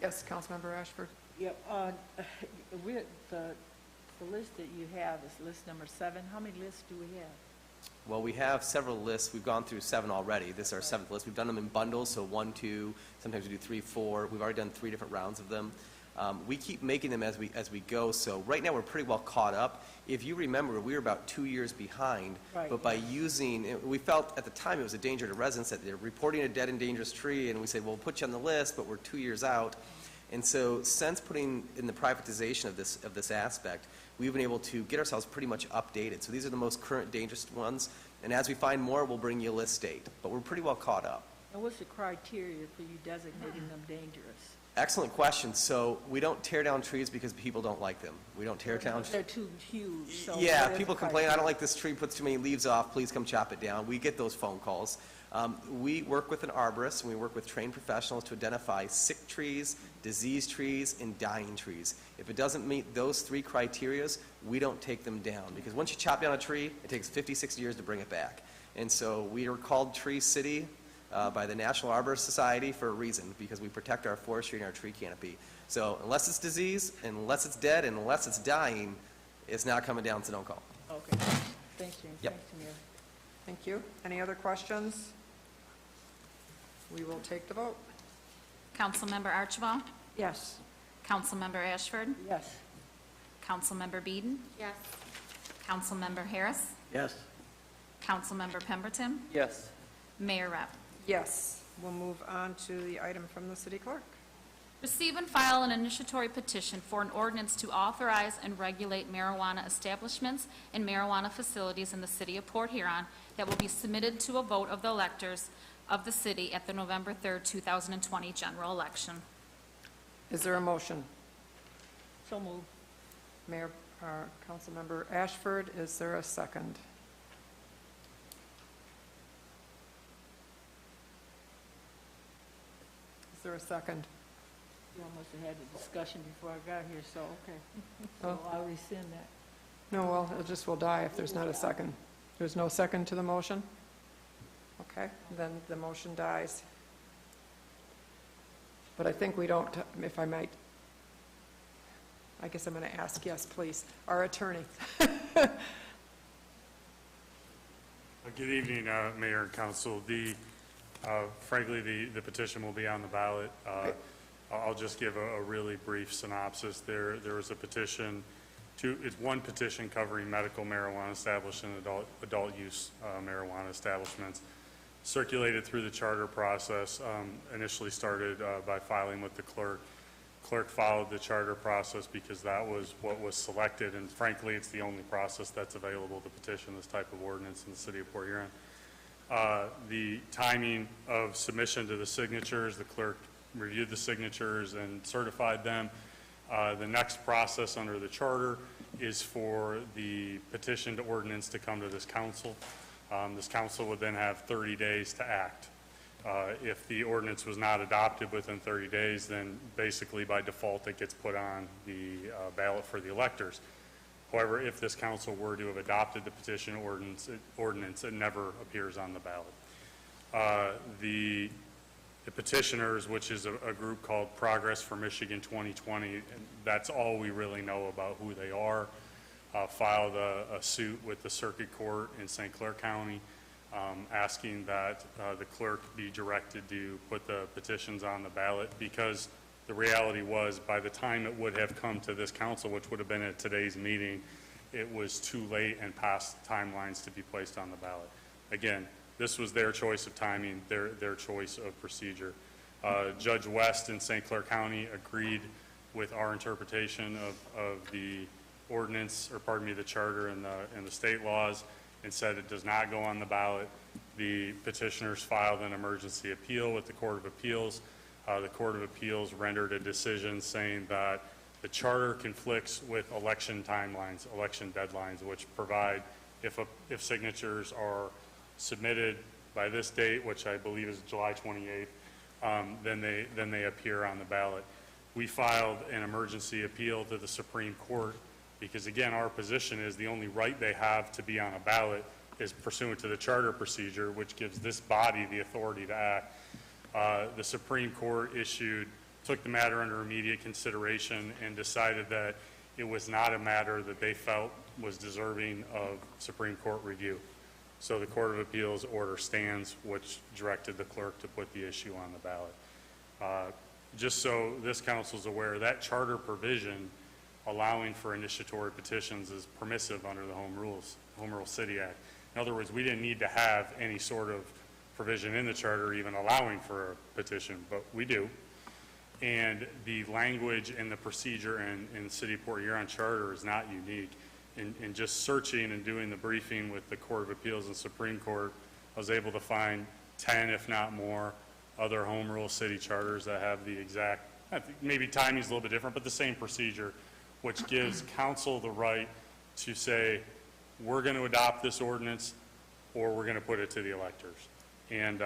Yes, Councilmember Ashford. Yep, with the list that you have is list number 7. How many lists do we have? Well, we have several lists. We've gone through 7 already. This is our 7th list. We've done them in bundles, so 1, 2, sometimes we do 3, 4. We've already done 3 different rounds of them. We keep making them as we go, so right now we're pretty well caught up. If you remember, we were about 2 years behind, Right. but by using, we felt at the time it was a danger to residents that they're reporting a dead and dangerous tree, and we said, well, we'll put you on the list, but we're 2 years out. And so since putting in the privatization of this aspect, we've been able to get ourselves pretty much updated. So these are the most current dangerous ones, and as we find more, we'll bring you a list date. But we're pretty well caught up. And what's the criteria for you designating them dangerous? Excellent question. So we don't tear down trees because people don't like them. We don't tear down. They're too huge, so. Yeah, what is people the complain, I don't criteria? like this tree, puts too many leaves off, please come chop it down. We get those phone calls. We work with an arborist, and we work with trained professionals to identify sick trees, diseased trees, and dying trees. If it doesn't meet those 3 criterias, we don't take them down, because once you chop down a tree, it takes 50, 60 years to bring it back. And so we are called Tree City by the National Arbor Society for a reason, because we protect our forestry and our tree canopy. So unless it's disease, unless it's dead, and unless it's dying, it's not coming down, so don't call. Okay, thanks, James. Yep. Thanks, Mayor. Thank you. Any other questions? We will take the vote. Councilmember Archibald? Yes. Councilmember Ashford? Yes. Councilmember Beeden? Yes. Councilmember Harris? Yes. Councilmember Pemberton? Yes. Mayor Rep. Yes. We'll move on to the item from the city clerk. Receive and file an initiatory petition for an ordinance to authorize and regulate marijuana establishments and marijuana facilities in the city of Port Huron that will be submitted to a vote of the electors of the city at the November 3rd, 2020 general election. Is there a motion? So moved. Mayor, Councilmember Ashford, is there a second? Is there a second? You must have had a discussion before I got here, so, okay. Oh. So I'll rescind that. No, well, it just will die if there's not a second. There's no second to the motion? Okay, then the motion dies. But I think we don't, if I might, I guess I'm going to ask, yes, please, our attorney. Good evening, Mayor and Council. Frankly, the petition will be on the ballot. I'll just give a really brief synopsis. There was a petition, it's one petition covering medical marijuana establishments and adult use marijuana establishments, circulated through the charter process, initially started by filing with the clerk. Clerk followed the charter process because that was what was selected, and frankly, it's the only process that's available to petition this type of ordinance in the city of Port Huron. The timing of submission to the signatures, the clerk reviewed the signatures and certified them. The next process under the charter is for the petition to ordinance to come to this council. This council would then have 30 days to act. If the ordinance was not adopted within 30 days, then basically by default it gets put on the ballot for the electors. However, if this council were to have adopted the petition ordinance, it never appears on the ballot. The petitioners, which is a group called Progress for Michigan 2020, and that's all we really know about who they are, filed a suit with the Circuit Court in St. Clair County. asking that the clerk be directed to put the petitions on the ballot, because the reality was, by the time it would have come to this council, which would have been at today's meeting, it was too late and past timelines to be placed on the ballot. Again, this was their choice of timing, their choice of procedure. Judge West in St. Clair County agreed with our interpretation of the ordinance, or pardon me, the charter and the state laws, and said it does not go on the ballot. The petitioners filed an emergency appeal with the Court of Appeals. The Court of Appeals rendered a decision saying that the charter conflicts with election timelines, election deadlines, which provide if signatures are submitted by this date, which I believe is July 28th, then they appear on the ballot. We filed an emergency appeal to the Supreme Court because, again, our position is the only right they have to be on a ballot is pursuant to the charter procedure, which gives this body the authority to act. The Supreme Court took the matter under immediate consideration and decided that it was not a matter that they felt was deserving of Supreme Court review. So the Court of Appeals order stands, which directed the clerk to put the issue on the ballot. Just so this council is aware, that charter provision allowing for initiatory petitions is permissive under the Home Rule City Act. In other words, we didn't need to have any sort of provision in the charter even allowing for a petition, but we do. And the language and the procedure in the City of Port Huron Charter is not unique. In just searching and doing the briefing with the Court of Appeals and Supreme Court, I was able to find 10, if not more, other home rule city charters that have the exact, maybe timing's a little bit different, but the same procedure, which gives council the right to say, we're going to adopt this ordinance or we're going to put it to the electors. And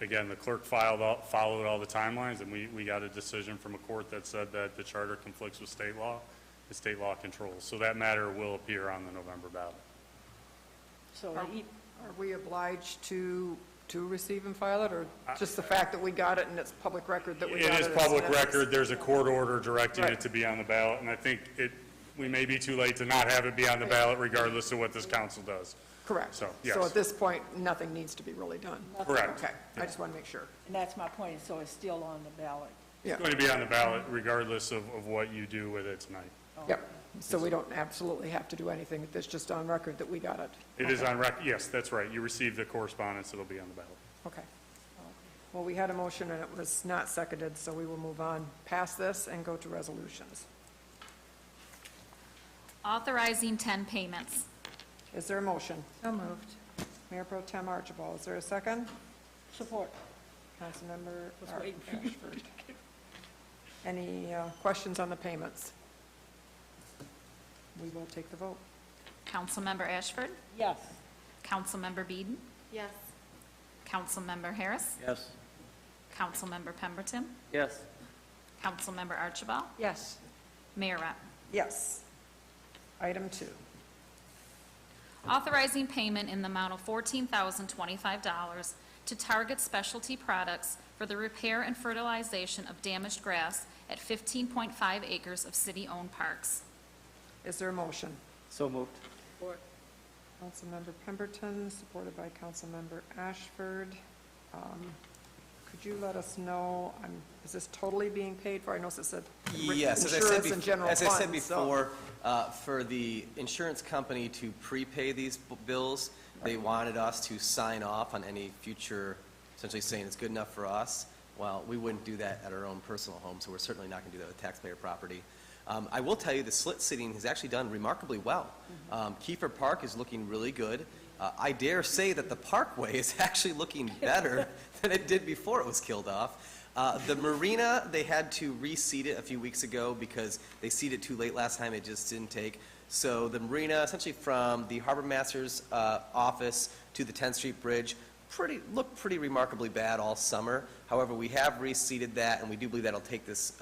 again, the clerk followed all the timelines, and we got a decision from a court that said that the charter conflicts with state law, the state law controls. So that matter will appear on the November ballot. So Are we obliged to receive and file it, or just the fact that we got it and it's public record that we got it? It is public record. There's a court order directing it to be on the ballot, and I think we may be too late to not have it be on the ballot regardless of what this council does. Correct. So, yes. So at this point, nothing needs to be really done? Correct. Okay, I just want to make sure. And that's my point, so it's still on the ballot. Yeah. It's going to be on the ballot regardless of what you do with it tonight. Yep, so we don't absolutely have to do anything, it's just on record that we got it. It is on record, yes, that's right. You received the correspondence, it'll be on the ballot. Okay. Well, we had a motion and it was not seconded, so we will move on past this and go to resolutions. Authorizing 10 payments. Is there a motion? So moved. Mayor Pro Tem Archibald, is there a second? Support. Councilmember Was waiting for you. Ashford. Any questions on the payments? We will take the vote. Councilmember Ashford? Yes. Councilmember Beeden? Yes. Councilmember Harris? Yes. Councilmember Pemberton? Yes. Councilmember Archibald? Yes. Mayor Rep. Yes. Item 2. Authorizing payment in the amount of $14,025 to Target Specialty Products for the repair and fertilization of damaged grass at 15.5 acres of city-owned parks. Is there a motion? So moved. Support. Councilmember Pemberton, supported by Councilmember Ashford. Could you let us know, is this totally being paid for? I know it said Yes, insurance and general as I said funds, so- before, for the insurance company to prepay these bills, they wanted us to sign off on any future, essentially saying it's good enough for us. Well, we wouldn't do that at our own personal home, so we're certainly not going to do that with taxpayer property. I will tell you the slit seating has actually done remarkably well. Kiefer Park is looking really good. I dare say that the Parkway is actually looking better than it did before it was killed off. The marina, they had to reseed it a few weeks ago because they seeded it too late last time. It just didn't take. So the marina, essentially from the Harbor Master's office to the 10th Street Bridge, looked pretty remarkably bad all summer. However, we have reseeded that, and we do believe that'll take this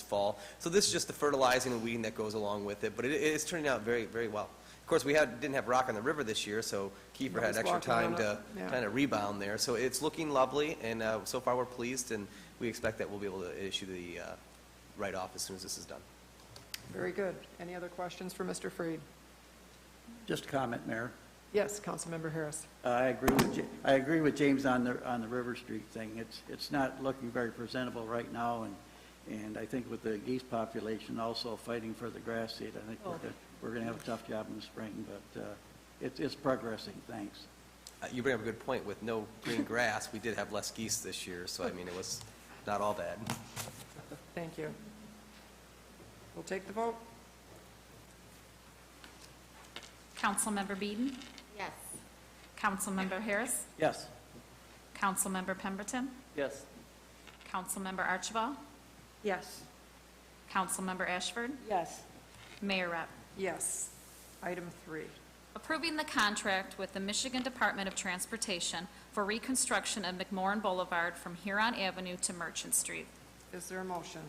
fall. So this is just the fertilizing and weeding that goes along with it, but it is turning out very, very well. Of course, we didn't have rock on the river this year, so Kiefer had extra time to kind of rebound there. So it's looking lovely, and so far we're pleased, and we expect that we'll be able to issue the write-off as soon as this is done. Very good. Any other questions for Mr. Freed? Just a comment, Mayor. Yes, Councilmember Harris. I agree with James on the River Street thing. It's not looking very presentable right now, and I think with the geese population also fighting for the grass seed, I think we're going to have a tough job in the spring, but it's progressing. Thanks. You bring up a good point. With no green grass, we did have less geese this year, so I mean, it was not all bad. Thank you. We'll take the vote. Councilmember Beeden? Yes. Councilmember Harris? Yes. Councilmember Pemberton? Yes. Councilmember Archibald? Yes. Councilmember Ashford? Yes. Mayor Rep. Yes. Item 3. Approving the contract with the Michigan Department of Transportation for reconstruction of McMorran Boulevard from Huron Avenue to Merchant Street. Is there a motion?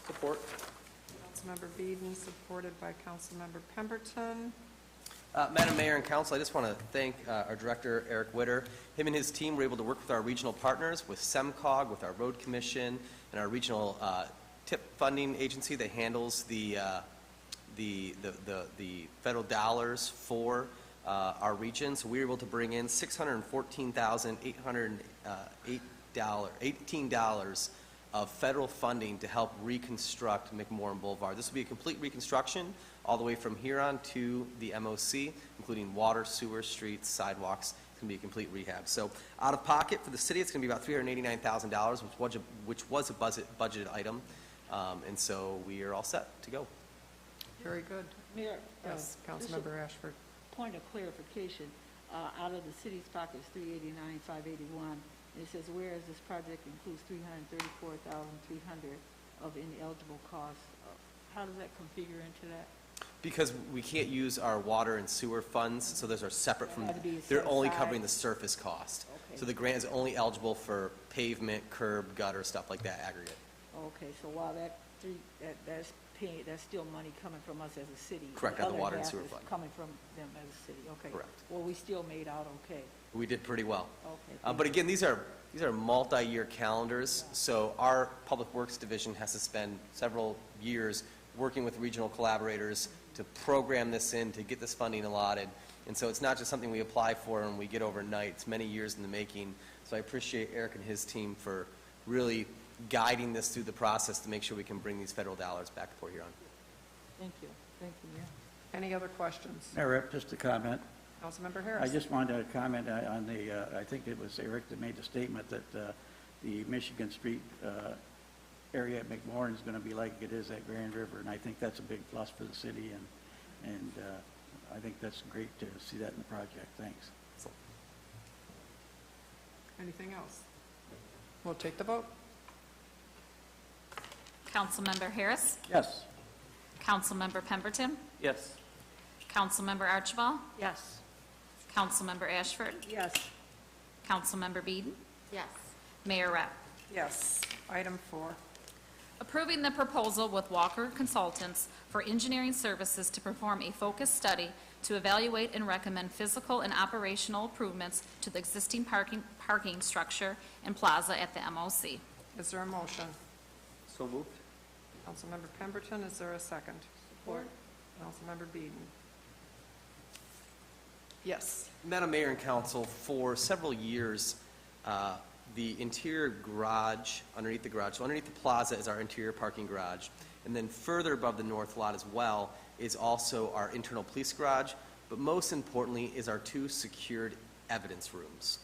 Support. Councilmember Beeden, supported by Councilmember Pemberton. Madam Mayor and Council, I just want to thank our Director, Eric Witter. Him and his team were able to work with our regional partners, with SEMCOG, with our Road Commission, and our regional TIP funding agency that handles the federal dollars for our region. So we were able to bring in $614,818 of federal funding to help reconstruct McMorran Boulevard. This will be a complete reconstruction all the way from Huron to the MOC, including water, sewer, streets, sidewalks. It's going to be a complete rehab. So out of pocket for the city, it's going to be about $389,000, which was a budgeted item. And so we are all set to go. Very good. Mayor? Yes, just a Councilmember Ashford. Point of clarification, out of the city's pocket is $389,581. It says, whereas this project includes $334,300 of ineligible costs. How does that configure into that? Because we can't use our water and sewer funds, so those are separate from, Had to be they're set only aside? covering the surface cost. Okay. So the grant is only eligible for pavement, curb, gutter, stuff like that, aggregate. Okay, so while that's still money coming from us as a city. Correct, out of the water and other sewer half is fund. coming from them as a city, okay. Correct. Well, we still made out okay. We did pretty well. Okay. But again, these are multi-year calendars, so our Public Works Division has to spend several years working with regional collaborators to program this in, to get this funding allotted. And so it's not just something we apply for and we get overnight. It's many years in the making. So I appreciate Eric and his team for really guiding this through the process to make sure we can bring these federal dollars back to Port Huron. Thank you, Mayor. Any other questions? Mayor Rep, just a comment. Councilmember Harris. I just wanted to comment on I think it was Eric that made the statement that the Michigan Street area at McMorran is going to be like it is at Grand River, and I think that's a big plus for the city, and I think that's great to see that in the project. Thanks. Anything else? We'll take the vote. Councilmember Harris? Yes. Councilmember Pemberton? Yes. Councilmember Archibald? Yes. Councilmember Ashford? Yes. Councilmember Beeden? Yes. Mayor Rep. Yes. Item 4. Approving the proposal with Walker Consultants for engineering services to perform a focused study to evaluate and recommend physical and operational improvements to the existing parking structure and plaza at the MOC. Is there a motion? So moved. Councilmember Pemberton, is there a second? Support. Councilmember Beeden. Yes. Madam Mayor and Council, for several years, the interior garage, underneath the garage, so underneath the plaza is our interior parking garage, and then further above the north lot as well is also our internal police garage, but most importantly is our 2 secured evidence rooms.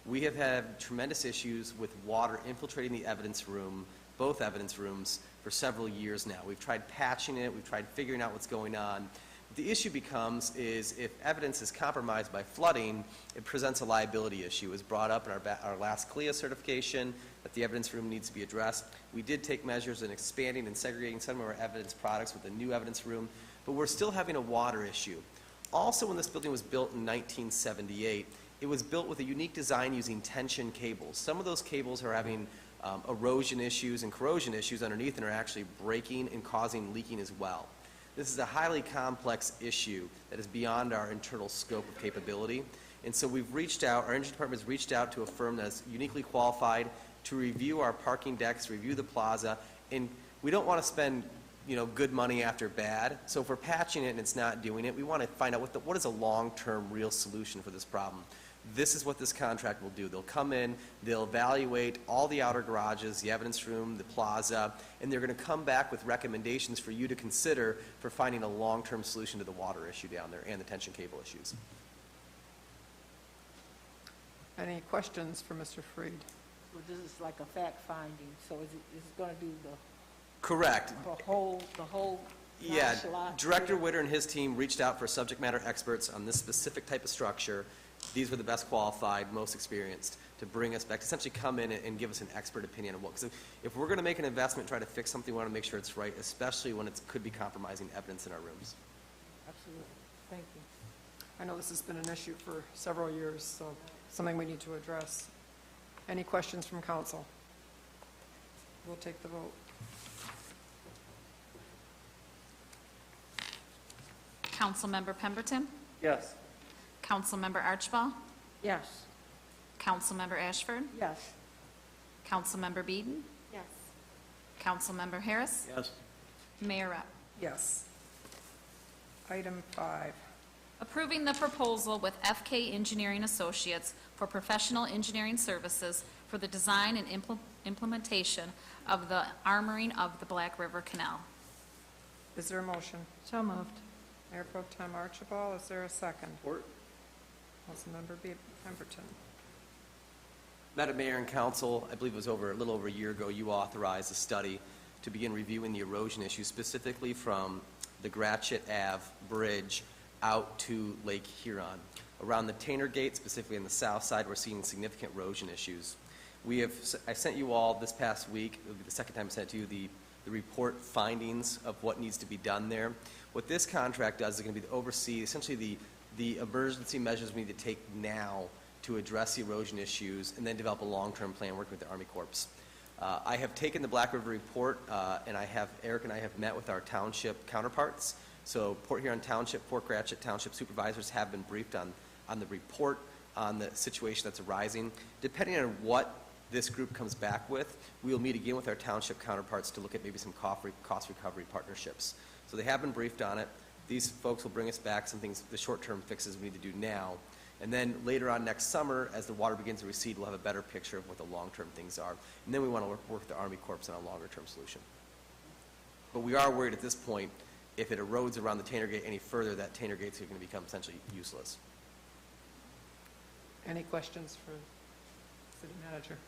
We have had tremendous issues with water infiltrating the evidence room, both evidence rooms, for several years now. We've tried patching it, we've tried figuring out what's going on. The issue becomes is if evidence is compromised by flooding, it presents a liability issue. It was brought up in our last CLIA certification that the evidence room needs to be addressed. We did take measures in expanding and segregating some of our evidence products with a new evidence room, but we're still having a water issue. Also, when this building was built in 1978, it was built with a unique design using tension cables. Some of those cables are having erosion issues and corrosion issues underneath and are actually breaking and causing leaking as well. This is a highly complex issue that is beyond our internal scope of capability. And so we've reached out, our engineering department has reached out to a firm that is uniquely qualified to review our parking decks, review the plaza, and we don't want to spend good money after bad. So if we're patching it and it's not doing it, we want to find out what is a long-term real solution for this problem. This is what this contract will do. They'll come in, they'll evaluate all the outer garages, the evidence room, the plaza, and they're going to come back with recommendations for you to consider for finding a long-term solution to the water issue down there and the tension cable issues. Any questions for Mr. Freed? Well, this is like a fact finding, so is it going to do Correct. the whole Yeah, nonchalant- Director Witter and his team reached out for subject matter experts on this specific type of structure. These were the best qualified, most experienced, to bring us back, to essentially come in and give us an expert opinion on what. Because if we're going to make an investment, try to fix something, we want to make sure it's right, especially when it could be compromising evidence in our rooms. Absolutely. Thank you. I know this has been an issue for several years, so something we need to address. Any questions from council? We'll take the vote. Councilmember Pemberton? Yes. Councilmember Archibald? Yes. Councilmember Ashford? Yes. Councilmember Beeden? Yes. Councilmember Harris? Yes. Mayor Rupp. Yes. Item 5. Approving the proposal with FK Engineering Associates for professional engineering services for the design and implementation of the armoring of the Black River Canal. Is there a motion? So moved. Mayor Pro Tem Archibald, is there a second? Support. Councilmember Pemberton. Madam Mayor and Council, I believe it was a little over a year ago, you authorized a study to begin reviewing the erosion issue, specifically from the Gratiot Ave Bridge out to Lake Huron. Around the Tanner Gate, specifically on the south side, we're seeing significant erosion issues. I sent you all this past week, it'll be the second time I sent it to you, the report findings of what needs to be done there. What this contract does is going to be to oversee essentially the emergency measures we need to take now to address the erosion issues and then develop a long-term plan working with the Army Corps. I have taken the Black River report and Eric and I have met with our township counterparts. So Port Huron Township, Fort Gratiot Township supervisors have been briefed on the report on the situation that's arising. Depending on what this group comes back with, we will meet again with our township counterparts to look at maybe some cost recovery partnerships. So they have been briefed on it. These folks will bring us back some things, the short-term fixes we need to do now. And then later on next summer, as the water begins to recede, we'll have a better picture of what the long-term things are. And then we want to work with the Army Corps on a longer-term solution. But we are worried at this point, if it erodes around the Tanner Gate any further, that Tanner Gate's going to become essentially useless. Any questions for City Manager?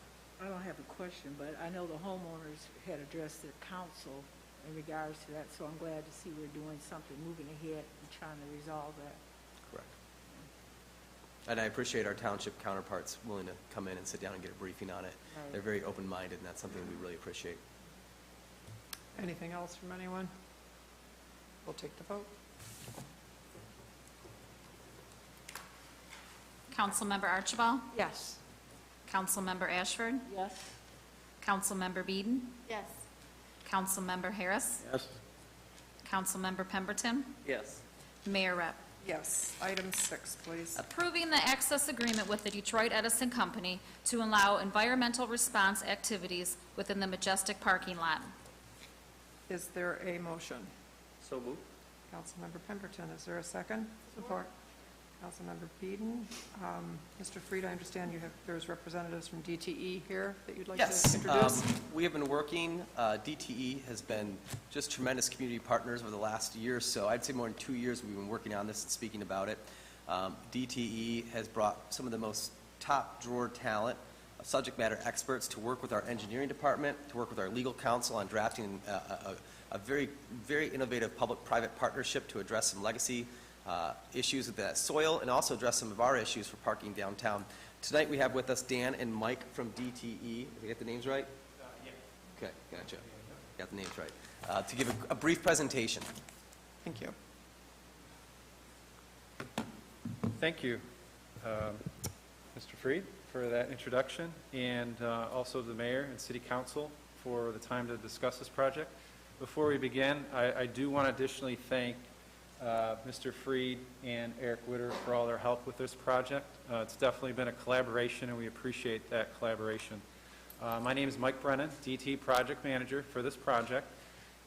I don't have a question, but I know the homeowners had addressed their council in regards to that, so I'm glad to see we're doing something, moving ahead and trying to resolve that. Correct. And I appreciate our township counterparts willing to come in and sit down and get a briefing on it. Right. They're very open-minded, and that's something we really appreciate. Anything else from anyone? We'll take the vote. Councilmember Archibald? Yes. Councilmember Ashford? Yes. Councilmember Beeden? Yes. Councilmember Harris? Yes. Councilmember Pemberton? Yes. Mayor Rupp. Yes. Item 6, please. Approving the access agreement with the Detroit Edison Company to allow environmental response activities within the Majestic parking lot. Is there a motion? So moved. Councilmember Pemberton, is there a second? Support. Councilmember Beeden. Mr. Freed, I understand there's representatives from DTE here that you'd like to introduce? We have been working, DTE has been just tremendous community partners over the last year or so. I'd say more than 2 years we've been working on this and speaking about it. DTE has brought some of the most top drawer talent, subject matter experts to work with our engineering department, to work with our legal counsel on drafting a very, very innovative public-private partnership to address some legacy issues with that soil and also address some of our issues for parking downtown. Tonight we have with us Dan and Mike from DTE. Did I get the names right? Yeah. Okay, gotcha. Got the names right. To give a brief presentation. Thank you. Thank you, Mr. Freed, for that introduction, and also the mayor and city council for the time to discuss this project. Before we begin, I do want to additionally thank Mr. Freed and Eric Witter for all their help with this project. It's definitely been a collaboration, and we appreciate that collaboration. My name is Mike Brennan, DT Project Manager for this project,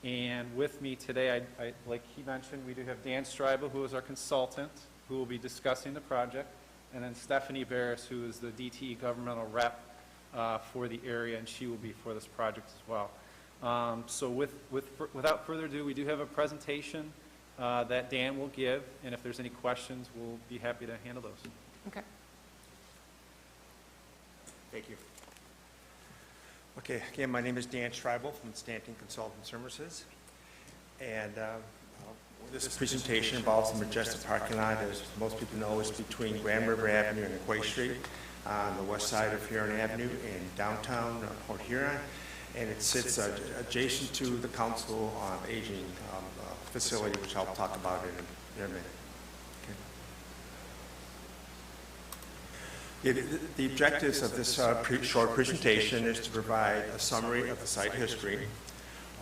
And with me today, like he mentioned, we do have Dan Stribel, who is our consultant, who will be discussing the project, and then Stephanie Barris, who is the DTE governmental rep for the area, and she will be for this project as well. So without further ado, we do have a presentation that Dan will give, and if there's any questions, we'll be happy to handle those. Okay. Thank you. Okay, again, my name is Dan Stribel from Stanton Consultant Services, and this presentation involves the Majestic parking lot. As most people know, it's between Grand River Avenue and Aquay Street on the west side of Huron Avenue in downtown Port Huron, and it sits adjacent to the Council on Aging facility, which I'll talk about in a minute. The objectives of this short presentation is to provide a summary of the site history.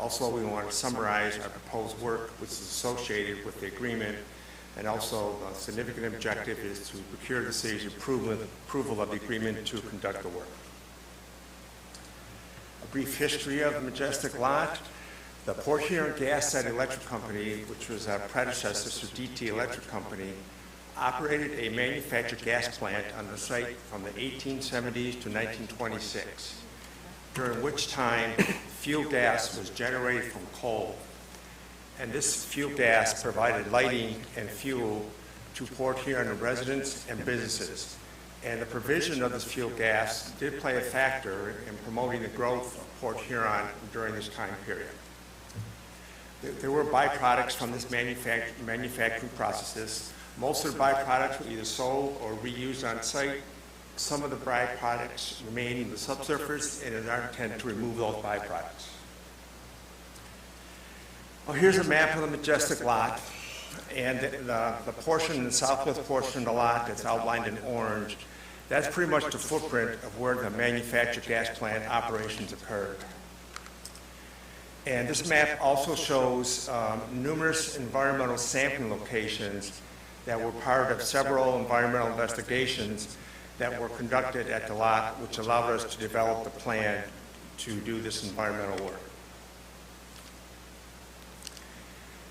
Also, we want to summarize our proposed work, which is associated with the agreement, and also the significant objective is to procure the city's approval of the agreement to conduct the work. A brief history of the Majestic lot. The Port Huron Gas Site Electric Company, which was a predecessor to DT Electric Company, operated a manufactured gas plant on the site from the 1870s to 1926, during which time fuel gas was generated from coal. And this fuel gas provided lighting and fuel to Port Huron residents and businesses. And the provision of this fuel gas did play a factor in promoting the growth of Port Huron during this time period. There were byproducts from this manufacturing processes. Most of the byproducts were either sold or reused on site. Some of the byproducts remain in the subsurface, and it is our intent to remove those byproducts. Well, here's a map of the Majestic lot, and the portion, the southwest portion of the lot that's outlined in orange, that's pretty much the footprint of where the manufactured gas plant operations occurred. And this map also shows numerous environmental sampling locations that were part of several environmental investigations that were conducted at the lot, which allowed us to develop the plan to do this environmental work.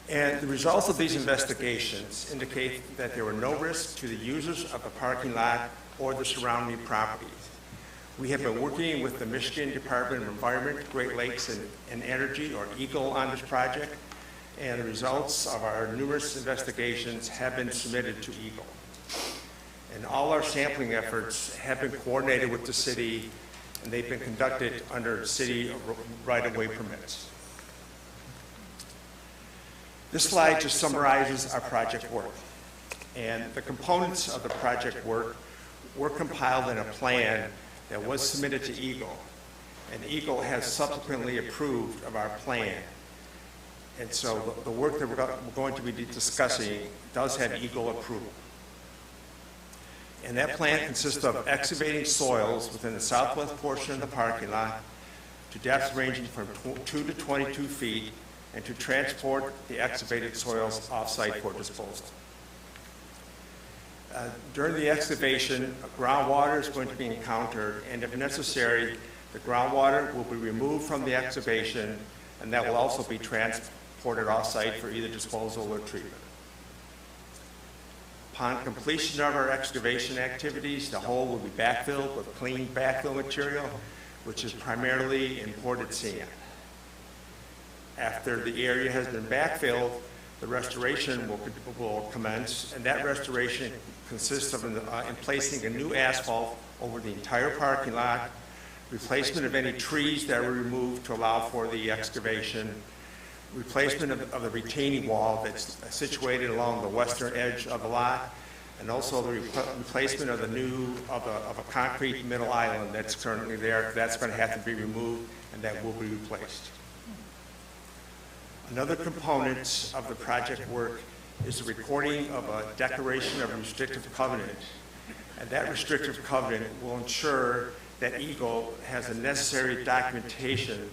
And the results of these investigations indicate that there were no risks to the users of the parking lot or the surrounding properties. We have been working with the Michigan Department of Environment, Great Lakes and Energy, or EGLE, on this project, and the results of our numerous investigations have been submitted to EGLE. And all our sampling efforts have been coordinated with the city, and they've been conducted under city right-of-way permits. This slide just summarizes our project work. And the components of the project work were compiled in a plan that was submitted to EGLE. And EGLE has subsequently approved of our plan. And so the work that we're going to be discussing does have EGLE approval. And that plan consists of excavating soils within the southwest portion of the parking lot to depths ranging from 2 to 22 feet, and to transport the excavated soils off-site for disposal. During the excavation, groundwater is going to be encountered, and if necessary, the groundwater will be removed from the excavation, and that will also be transported off-site for either disposal or treatment. Upon completion of our excavation activities, the hole will be backfilled with clean backfill material, which is primarily imported sand. After the area has been backfilled, the restoration will commence, and that restoration consists of in placing a new asphalt over the entire parking lot, replacement of any trees that were removed to allow for the excavation, replacement of the retaining wall that's situated along the western edge of the lot, and also the replacement of of a concrete middle island that's currently there. That's going to have to be removed, and that will be replaced. Another component of the project work is the recording of a declaration of a restrictive covenant. And that restrictive covenant will ensure that EGLE has the necessary documentation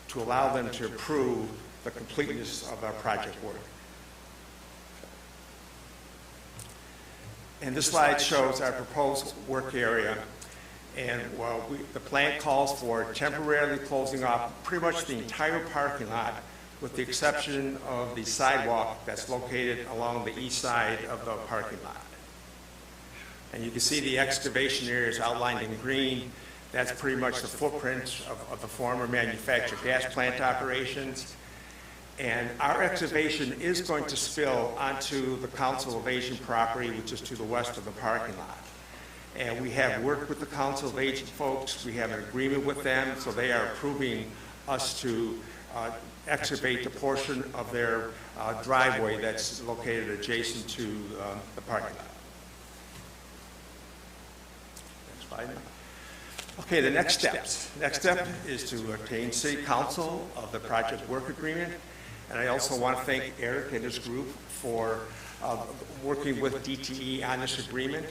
to allow them to approve the completeness of our project work. And this slide shows our proposed work area. And the plan calls for temporarily closing off pretty much the entire parking lot with the exception of the sidewalk that's located along the east side of the parking lot. And you can see the excavation areas outlined in green. That's pretty much the footprint of the former manufactured gas plant operations. And our excavation is going to spill onto the Council of Aging property, which is to the west of the parking lot. And we have worked with the Council of Aging folks. We have an agreement with them, so they are approving us to excavate the portion of their driveway that's located adjacent to the parking lot. Next slide. Okay, the next steps. Next step is to obtain City Council of the project work agreement. And I also want to thank Eric and his group for working with DTE on this agreement.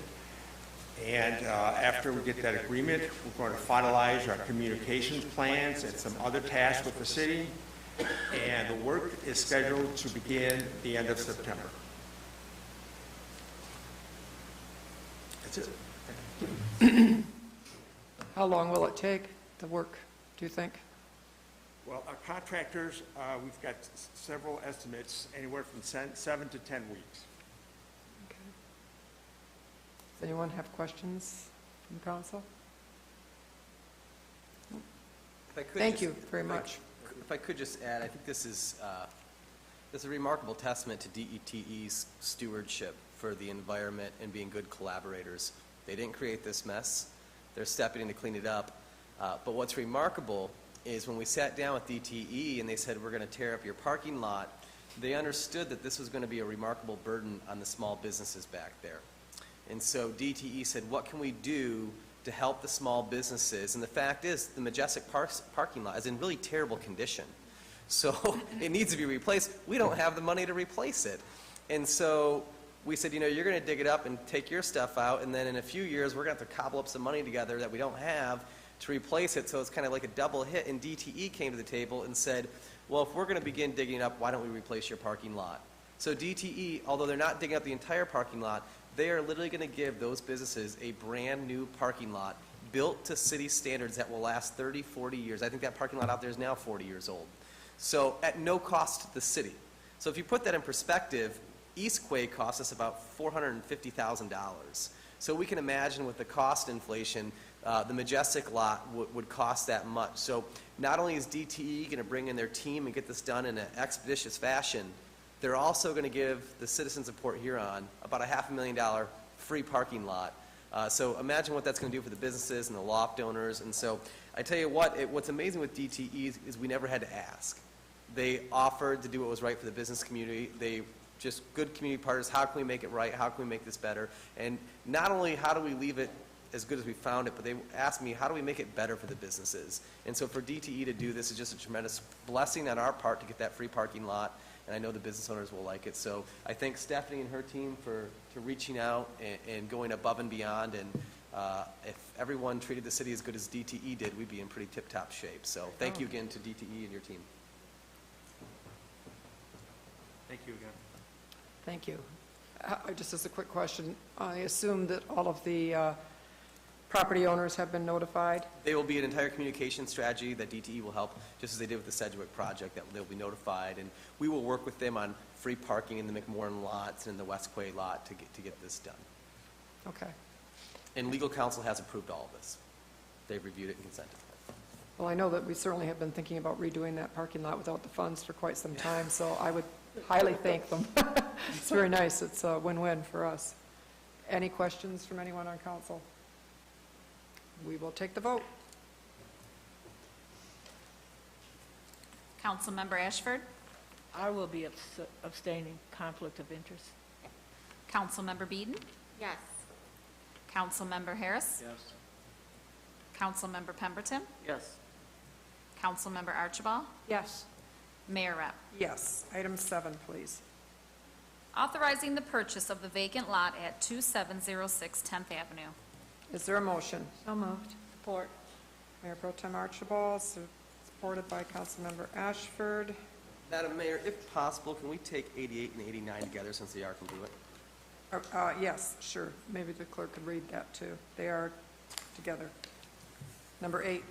And after we get that agreement, we're going to finalize our communications plans and some other tasks with the city. And the work is scheduled to begin the end of September. That's it. How long will it take, the work, do you think? Well, our contractors, we've got several estimates, anywhere from 7 to 10 weeks. Okay. Does anyone have questions from council? If I could Thank just- you very much. If I could just add, I think this is a remarkable testament to DETE's stewardship for the environment and being good collaborators. They didn't create this mess. They're stepping in to clean it up. But what's remarkable is when we sat down with DTE and they said, we're going to tear up your parking lot, they understood that this was going to be a remarkable burden on the small businesses back there. And so DTE said, what can we do to help the small businesses? And the fact is, the Majestic parking lot is in really terrible condition. So it needs to be replaced. We don't have the money to replace it. And so we said, you know, you're going to dig it up and take your stuff out, and then in a few years, we're going to have to cobble up some money together that we don't have to replace it. So it's kind of like a double hit. And DTE came to the table and said, well, if we're going to begin digging it up, why don't we replace your parking lot? So DTE, although they're not digging up the entire parking lot, they are literally going to give those businesses a brand new parking lot built to city standards that will last 30, 40 years. I think that parking lot out there is now 40 years old. So at no cost to the city. So if you put that in perspective, Eastquay cost us about $450,000. So we can imagine with the cost inflation, the Majestic lot would cost that much. So not only is DTE going to bring in their team and get this done in an expeditious fashion, they're also going to give the citizens of Port Huron about a $500,000 free parking lot. So imagine what that's going to do for the businesses and the loft owners. And so I tell you what, what's amazing with DTE is we never had to ask. They offered to do what was right for the business community. They just good community partners. How can we make it right? How can we make this better? And not only how do we leave it as good as we found it, but they asked me, how do we make it better for the businesses? And so for DTE to do this is just a tremendous blessing on our part to get that free parking lot. And I know the business owners will like it. So I thank Stephanie and her team for reaching out and going above and beyond. And if everyone treated the city as good as DTE did, we'd be in pretty tip-top shape. So thank you again to DTE and your team. Thank you again. Thank you. Just as a quick question, I assume that all of the property owners have been notified? There will be an entire communication strategy that DTE will help, just as they did with the Sedgwick project, that they'll be notified, and we will work with them on free parking in the McMorrin lots and in the Westquay lot to get this done. Okay. And legal counsel has approved all of this. They've reviewed it and consented. Well, I know that we certainly have been thinking about redoing that parking lot without the funds for quite some time, so I would highly thank them. It's very nice. It's a win-win for us. Any questions from anyone on council? We will take the vote. Councilmember Ashford? I will be abstaining, conflict of interest. Councilmember Beeden? Yes. Councilmember Harris? Yes. Councilmember Pemberton? Yes. Councilmember Archibald? Yes. Mayor Rep. Yes. Item 7, please. Authorizing the purchase of the vacant lot at 2706 10th Avenue. Is there a motion? So moved. Support. Mayor Pro Tem Archibald, supported by Councilmember Ashford. Madam Mayor, if possible, can we take 88 and 89 together since they are congruent? Yes, sure. Maybe the clerk could read that too. They are together. Number 8.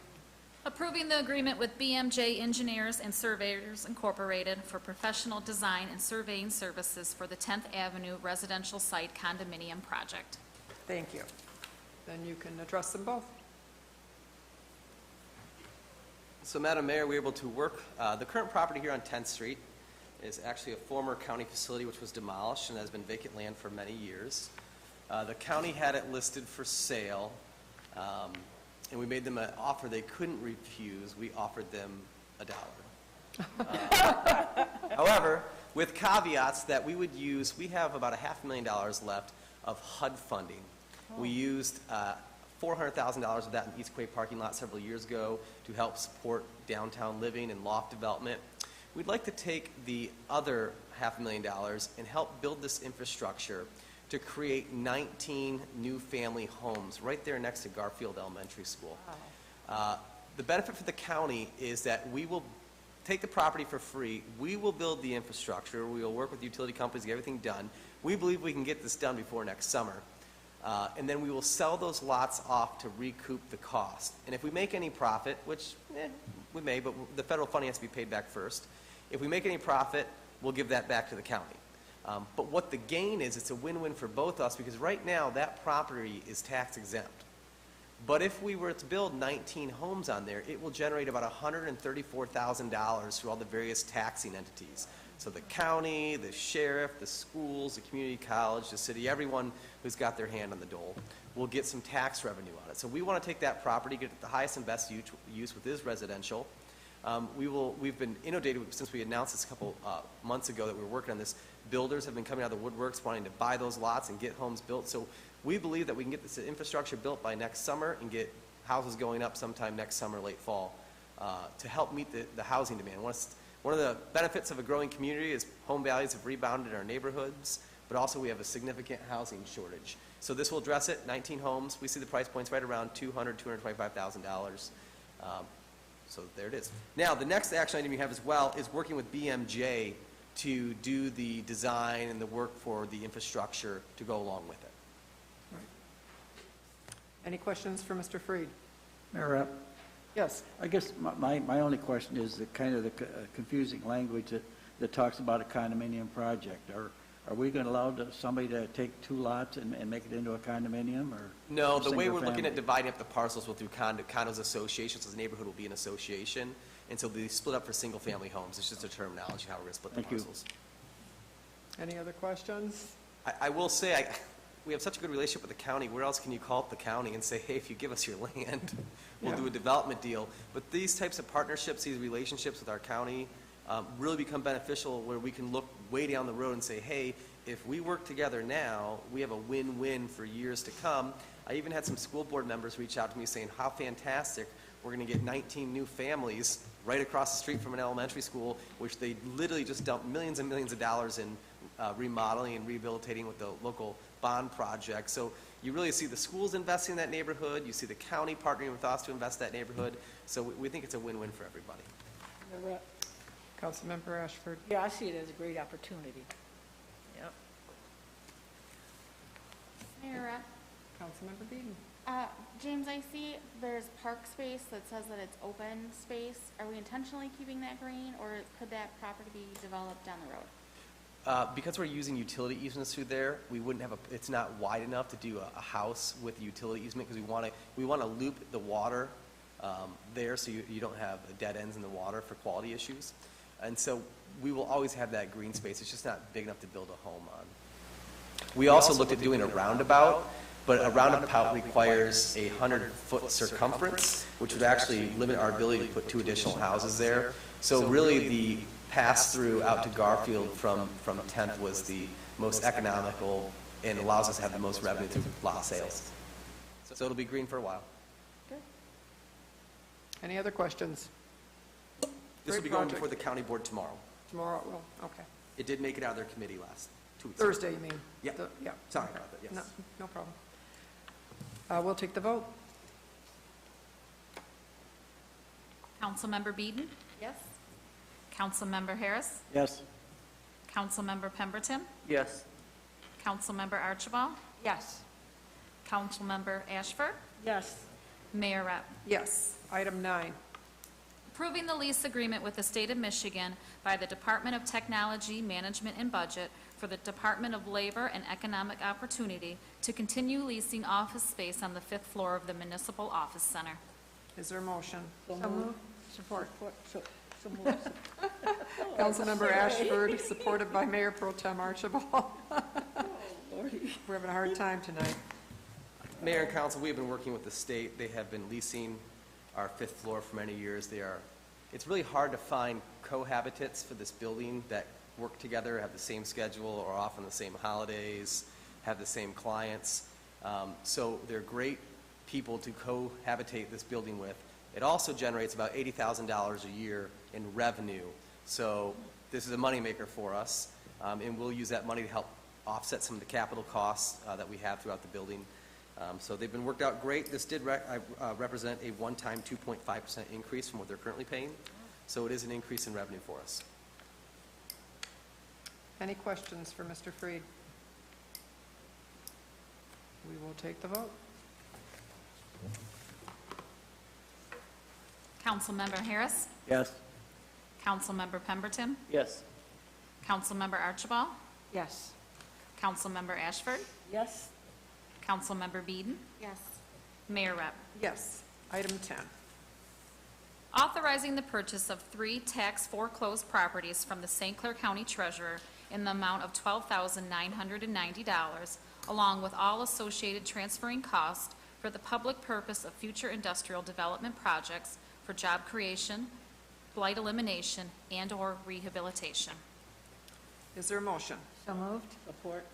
Approving the agreement with BMJ Engineers and Surveyors Incorporated for professional design and surveying services for the 10th Avenue residential site condominium project. Thank you. Then you can address them both. So, Madam Mayor, we were able to work, the current property here on 10th Street is actually a former county facility which was demolished and has been vacant land for many years. The county had it listed for sale, and we made them an offer they couldn't refuse. We offered them $1. However, with caveats that we would use, we have about $500,000 left of HUD funding. We used $400,000 of that in the East Quay parking lot several years ago to help support downtown living and loft development. We'd like to take the other $500,000 and help build this infrastructure to create 19 new family homes right there next to Garfield Elementary School. The benefit for the county is that we will take the property for free. We will build the infrastructure. We will work with utility companies to get everything done. We believe we can get this done before next summer. And then we will sell those lots off to recoup the cost. And if we make any profit, which we may, but the federal funding has to be paid back first. If we make any profit, we'll give that back to the county. But what the gain is, it's a win-win for both us, because right now that property is tax exempt. But if we were to build 19 homes on there, it will generate about $134,000 through all the various taxing entities. So the county, the sheriff, the schools, the community college, the city, everyone who's got their hand on the dole will get some tax revenue on it. So we want to take that property, get it the highest and best use with this residential. We've been inundated since we announced this a couple months ago that we were working on this. Builders have been coming out of the woodworks wanting to buy those lots and get homes built. So we believe that we can get this infrastructure built by next summer and get houses going up sometime next summer, late fall, to help meet the housing demand. One of the benefits of a growing community is home values have rebounded in our neighborhoods, but also we have a significant housing shortage. So this will address it. 19 homes. We see the price points right around $200,000, $225,000. So there it is. Now, the next action item you have as well is working with BMJ to do the design and the work for the infrastructure to go along with it. Any questions for Mr. Freed? Mayor, Yes. I guess my only question is the kind of the confusing language that talks about a condominium project. Are we going to allow somebody to take two lots and make it into a condominium, or? No, the way we're single looking at family? dividing up the parcels will through condos associations, so the neighborhood will be an association, and so they'll be split up for single-family homes. It's just a terminology how we're going to split the Thank you. parcels. Any other questions? I will say, we have such a good relationship with the county. Where else can you call up the county and say, hey, if you give us your land, we'll do a development deal? But these types of partnerships, these relationships with our county really become beneficial, where we can look way down the road and say, hey, if we work together now, we have a win-win for years to come. I even had some school board members reach out to me saying how fantastic, we're going to get 19 new families right across the street from an elementary school, which they literally just dumped millions and millions of dollars in remodeling and rehabilitating with the local bond project. So you really see the schools investing in that neighborhood, you see the county partnering with us to invest in that neighborhood, so we think it's a win-win for everybody. Mayor, Councilmember Ashford. yeah, I see it as a great opportunity. Yep. Mayor Rep, Councilmember Beeden. James, I see there's park space that says that it's open space. Are we intentionally keeping that green, or could that property be developed down the road? Because we're using utility easements through there, we wouldn't have it's not wide enough to do a house with utility easement, because we want to loop the water there, so you don't have dead ends in the water for quality issues. And so we will always have that green space. It's just not big enough to build a home on. We also looked at doing a roundabout, but a roundabout requires a 100-foot circumference, which would actually limit our ability to put 2 additional houses there. So really the pass-through out to Garfield from 10th was the most economical and allows us to have the most revenue through lot sales. So it'll be green for a while. Okay. Any other questions? This will be going before the county board tomorrow. Tomorrow it will, okay. It did make it out of their committee last 2 weeks ago. Thursday, you mean? Yeah. Yeah. Sorry Okay. about that, yes. No problem. We'll take the vote. Councilmember Beeden? Yes? Councilmember Harris? Yes. Councilmember Pemberton? Yes. Councilmember Archibald? Yes. Councilmember Ashford? Yes. Mayor Rep. Yes. Item 9. approving the lease agreement with the State of Michigan by the Department of Technology, Management, and Budget for the Department of Labor and Economic Opportunity to continue leasing office space on the 5th floor of the Municipal Office Center. Is there a motion? So moved. Support. So moved. Councilmember Ashford, supported by Mayor Pro Tem Archibald. Lordy. We're having a hard time tonight. Mayor and council, we have been working with the state. They have been leasing our 5th floor for many years. It's really hard to find cohabitants for this building that work together, have the same schedule, or often the same holidays, have the same clients. So they're great people to cohabitate this building with. It also generates about $80,000 a year in revenue. So this is a moneymaker for us, and we'll use that money to help offset some of the capital costs that we have throughout the building. So they've been worked out great. This did represent a one-time 2.5% increase from what they're currently paying. So it is an increase in revenue for us. Any questions for Mr. Freed? We will take the vote. Councilmember Harris? Yes. Councilmember Pemberton? Yes. Councilmember Archibald? Yes. Councilmember Ashford? Yes. Councilmember Beeden? Yes. Mayor Rep. Yes. Item 10. Authorizing the purchase of 3 tax foreclosed properties from the St. Clair County Treasurer in the amount of $12,990, along with all associated transferring costs for the public purpose of future industrial development projects for job creation, blight elimination, and/or rehabilitation. Is there a motion? So moved. Support.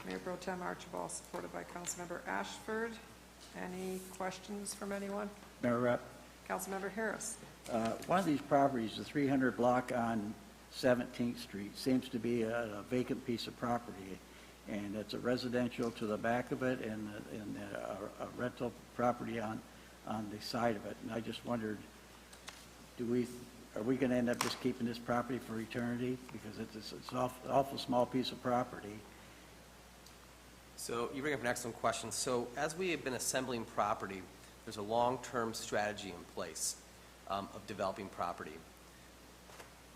Mayor Pro Tem Archibald, supported by Councilmember Ashford. Any questions from anyone? Mayor Rep, Councilmember Harris. one of these properties, the 300 block on 17th Street, seems to be a vacant piece of property, and it's a residential to the back of it and a rental property on the side of it. And I just wondered, are we going to end up just keeping this property for eternity? Because it's an awful small piece of property. So you bring up an excellent question. So as we have been assembling property, there's a long-term strategy in place of developing property.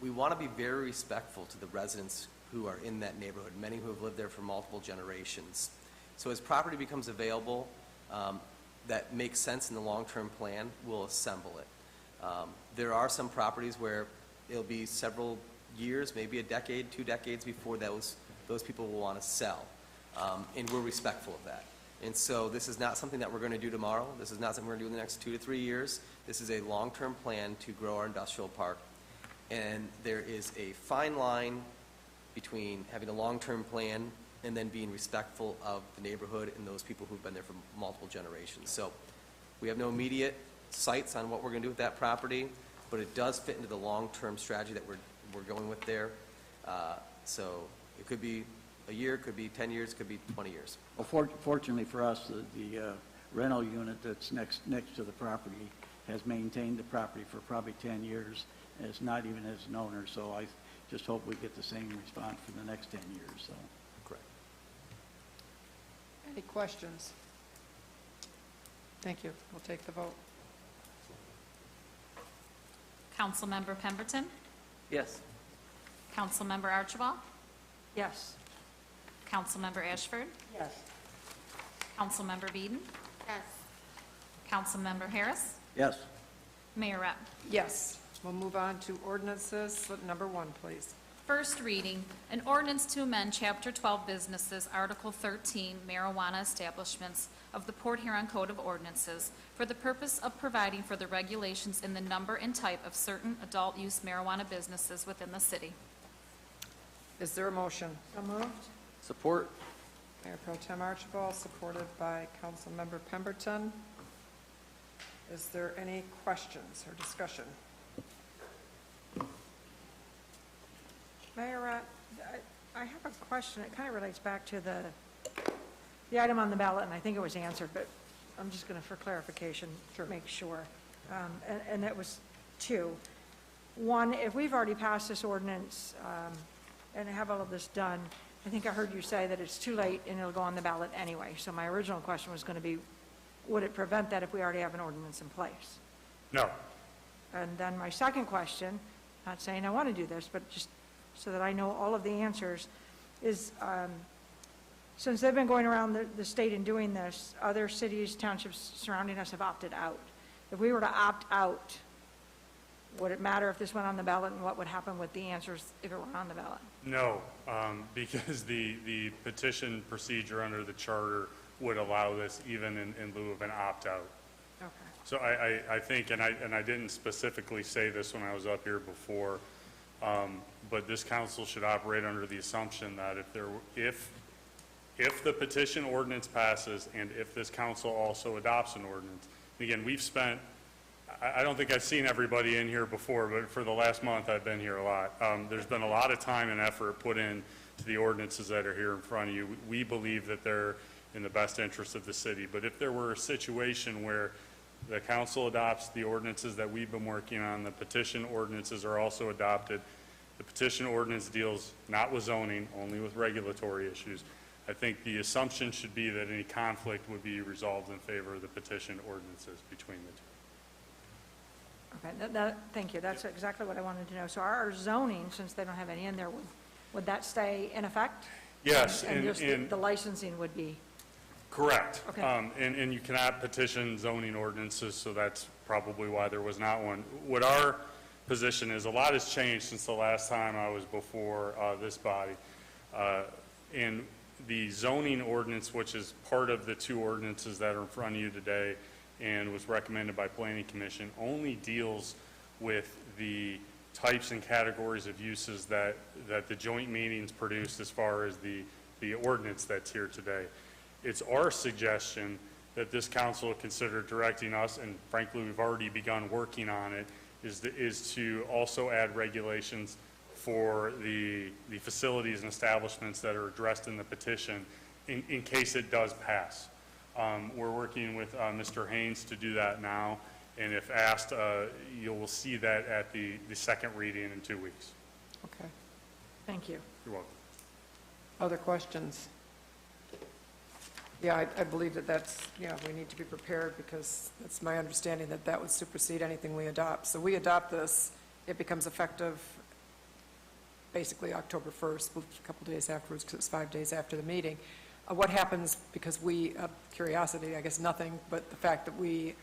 We want to be very respectful to the residents who are in that neighborhood, many who have lived there for multiple generations. So as property becomes available that makes sense in the long-term plan, we'll assemble it. There are some properties where it'll be several years, maybe a decade, 2 decades before those people will want to sell. And we're respectful of that. And so this is not something that we're going to do tomorrow. This is not something we're going to do in the next 2 to 3 years. This is a long-term plan to grow our industrial park. And there is a fine line between having a long-term plan and then being respectful of the neighborhood and those people who've been there for multiple generations. So we have no immediate sights on what we're going to do with that property, but it does fit into the long-term strategy that we're going with there. So it could be a year, could be 10 years, could be 20 years. Well, fortunately for us, the rental unit that's next to the property has maintained the property for probably 10 years, and it's not even as an owner, so I just hope we get the same response for the next 10 years. So. Correct. Any questions? Thank you. We'll take the vote. Councilmember Pemberton? Yes. Councilmember Archibald? Yes. Councilmember Ashford? Yes. Councilmember Beeden? Yes. Councilmember Harris? Yes. Mayor Rep. Yes. We'll move on to ordinances. Number 1, please. First reading, an ordinance to amend Chapter 12 Businesses, Article 13, Marijuana Establishments of the Port Huron Code of Ordinances for the purpose of providing for the regulations in the number and type of certain adult-use marijuana businesses within the city. Is there a motion? So moved. Support. Mayor Pro Tem Archibald, supported by Councilmember Pemberton. Is there any questions or discussion? Mayor, I have a question. It kind of relates back to the item on the ballot, and I think it was answered, but I'm just going to, for clarification, make sure. And that was 2. 1, if we've already passed this ordinance and have all of this done, I think I heard you say that it's too late and it'll go on the ballot anyway. So my original question was going to be, would it prevent that if we already have an ordinance in place? No. And then my second question, not saying I want to do this, but just so that I know all of the answers, is since they've been going around the state and doing this, other cities, townships surrounding us have opted out. If we were to opt out, would it matter if this went on the ballot, and what would happen with the answers if it were on the ballot? No, because the petition procedure under the charter would allow this even in lieu of an opt-out. Okay. So I think, and I didn't specifically say this when I was up here before, but this council should operate under the assumption that if the petition ordinance passes and if this council also adopts an ordinance, again, we've spent, I don't think I've seen everybody in here before, but for the last month I've been here a lot. There's been a lot of time and effort put in to the ordinances that are here in front of you. We believe that they're in the best interest of the city. But if there were a situation where the council adopts the ordinances that we've been working on, the petition ordinances are also adopted, the petition ordinance deals not with zoning, only with regulatory issues. I think the assumption should be that any conflict would be resolved in favor of the petition ordinances between the two. Okay, thank you. That's exactly what I wanted to know. So our zoning, since they don't have any in there, would that stay in effect? Yes. And just the licensing would be? Correct. Okay. And you cannot petition zoning ordinances, so that's probably why there was not one. What our position is, a lot has changed since the last time I was before this body. And the zoning ordinance, which is part of the two ordinances that are in front of you today and was recommended by Planning Commission, only deals with the types and categories of uses that the joint meetings produced as far as the ordinance that's here today. It's our suggestion that this council consider directing us, and frankly we've already begun working on it, is to also add regulations for the facilities and establishments that are addressed in the petition in case it does pass. We're working with Mr. Haynes to do that now, and if asked, you will see that at the second reading in 2 weeks. Okay. Thank you. You're welcome. Other questions? Yeah, I believe we need to be prepared because it's my understanding that would supersede anything we adopt. So we adopt this, it becomes effective basically October 1st, a couple days afterwards because it's 5 days after the meeting. What happens, because curiosity, I guess nothing, but the fact that we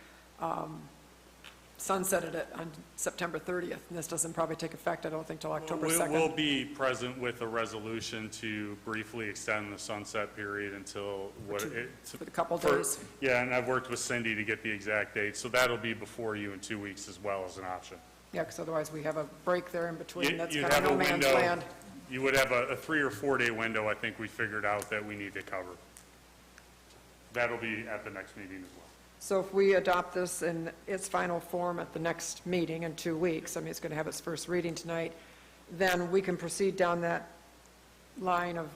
sunsetted it on September 30th, and this doesn't probably take effect, I don't think, till October 2nd. We'll be present with a resolution to briefly extend the sunset period until for a couple days. Yeah, and I've worked with Cindy to get the exact date, so that'll be before you in 2 weeks as well as an option. Yeah, because otherwise we have a break there in between. That's You'd kind of have no a man's window. land. You would have a 3 or 4 day window, I think we figured out, that we need to cover. That'll be at the next meeting as well. So if we adopt this in its final form at the next meeting in 2 weeks, I mean, it's going to have its first reading tonight, then we can proceed down that line of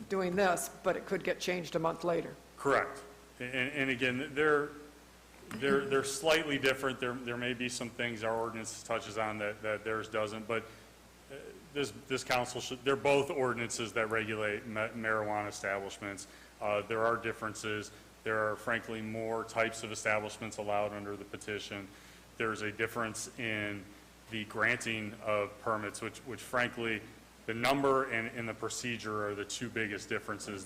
doing this, but it could get changed a month later. Correct. And again, they're slightly different. There may be some things our ordinance touches on that theirs doesn't, but this council they're both ordinances that regulate marijuana establishments. There are differences. There are frankly more types of establishments allowed under the petition. There's a difference in the granting of permits, which frankly, the number and the procedure are the two biggest differences.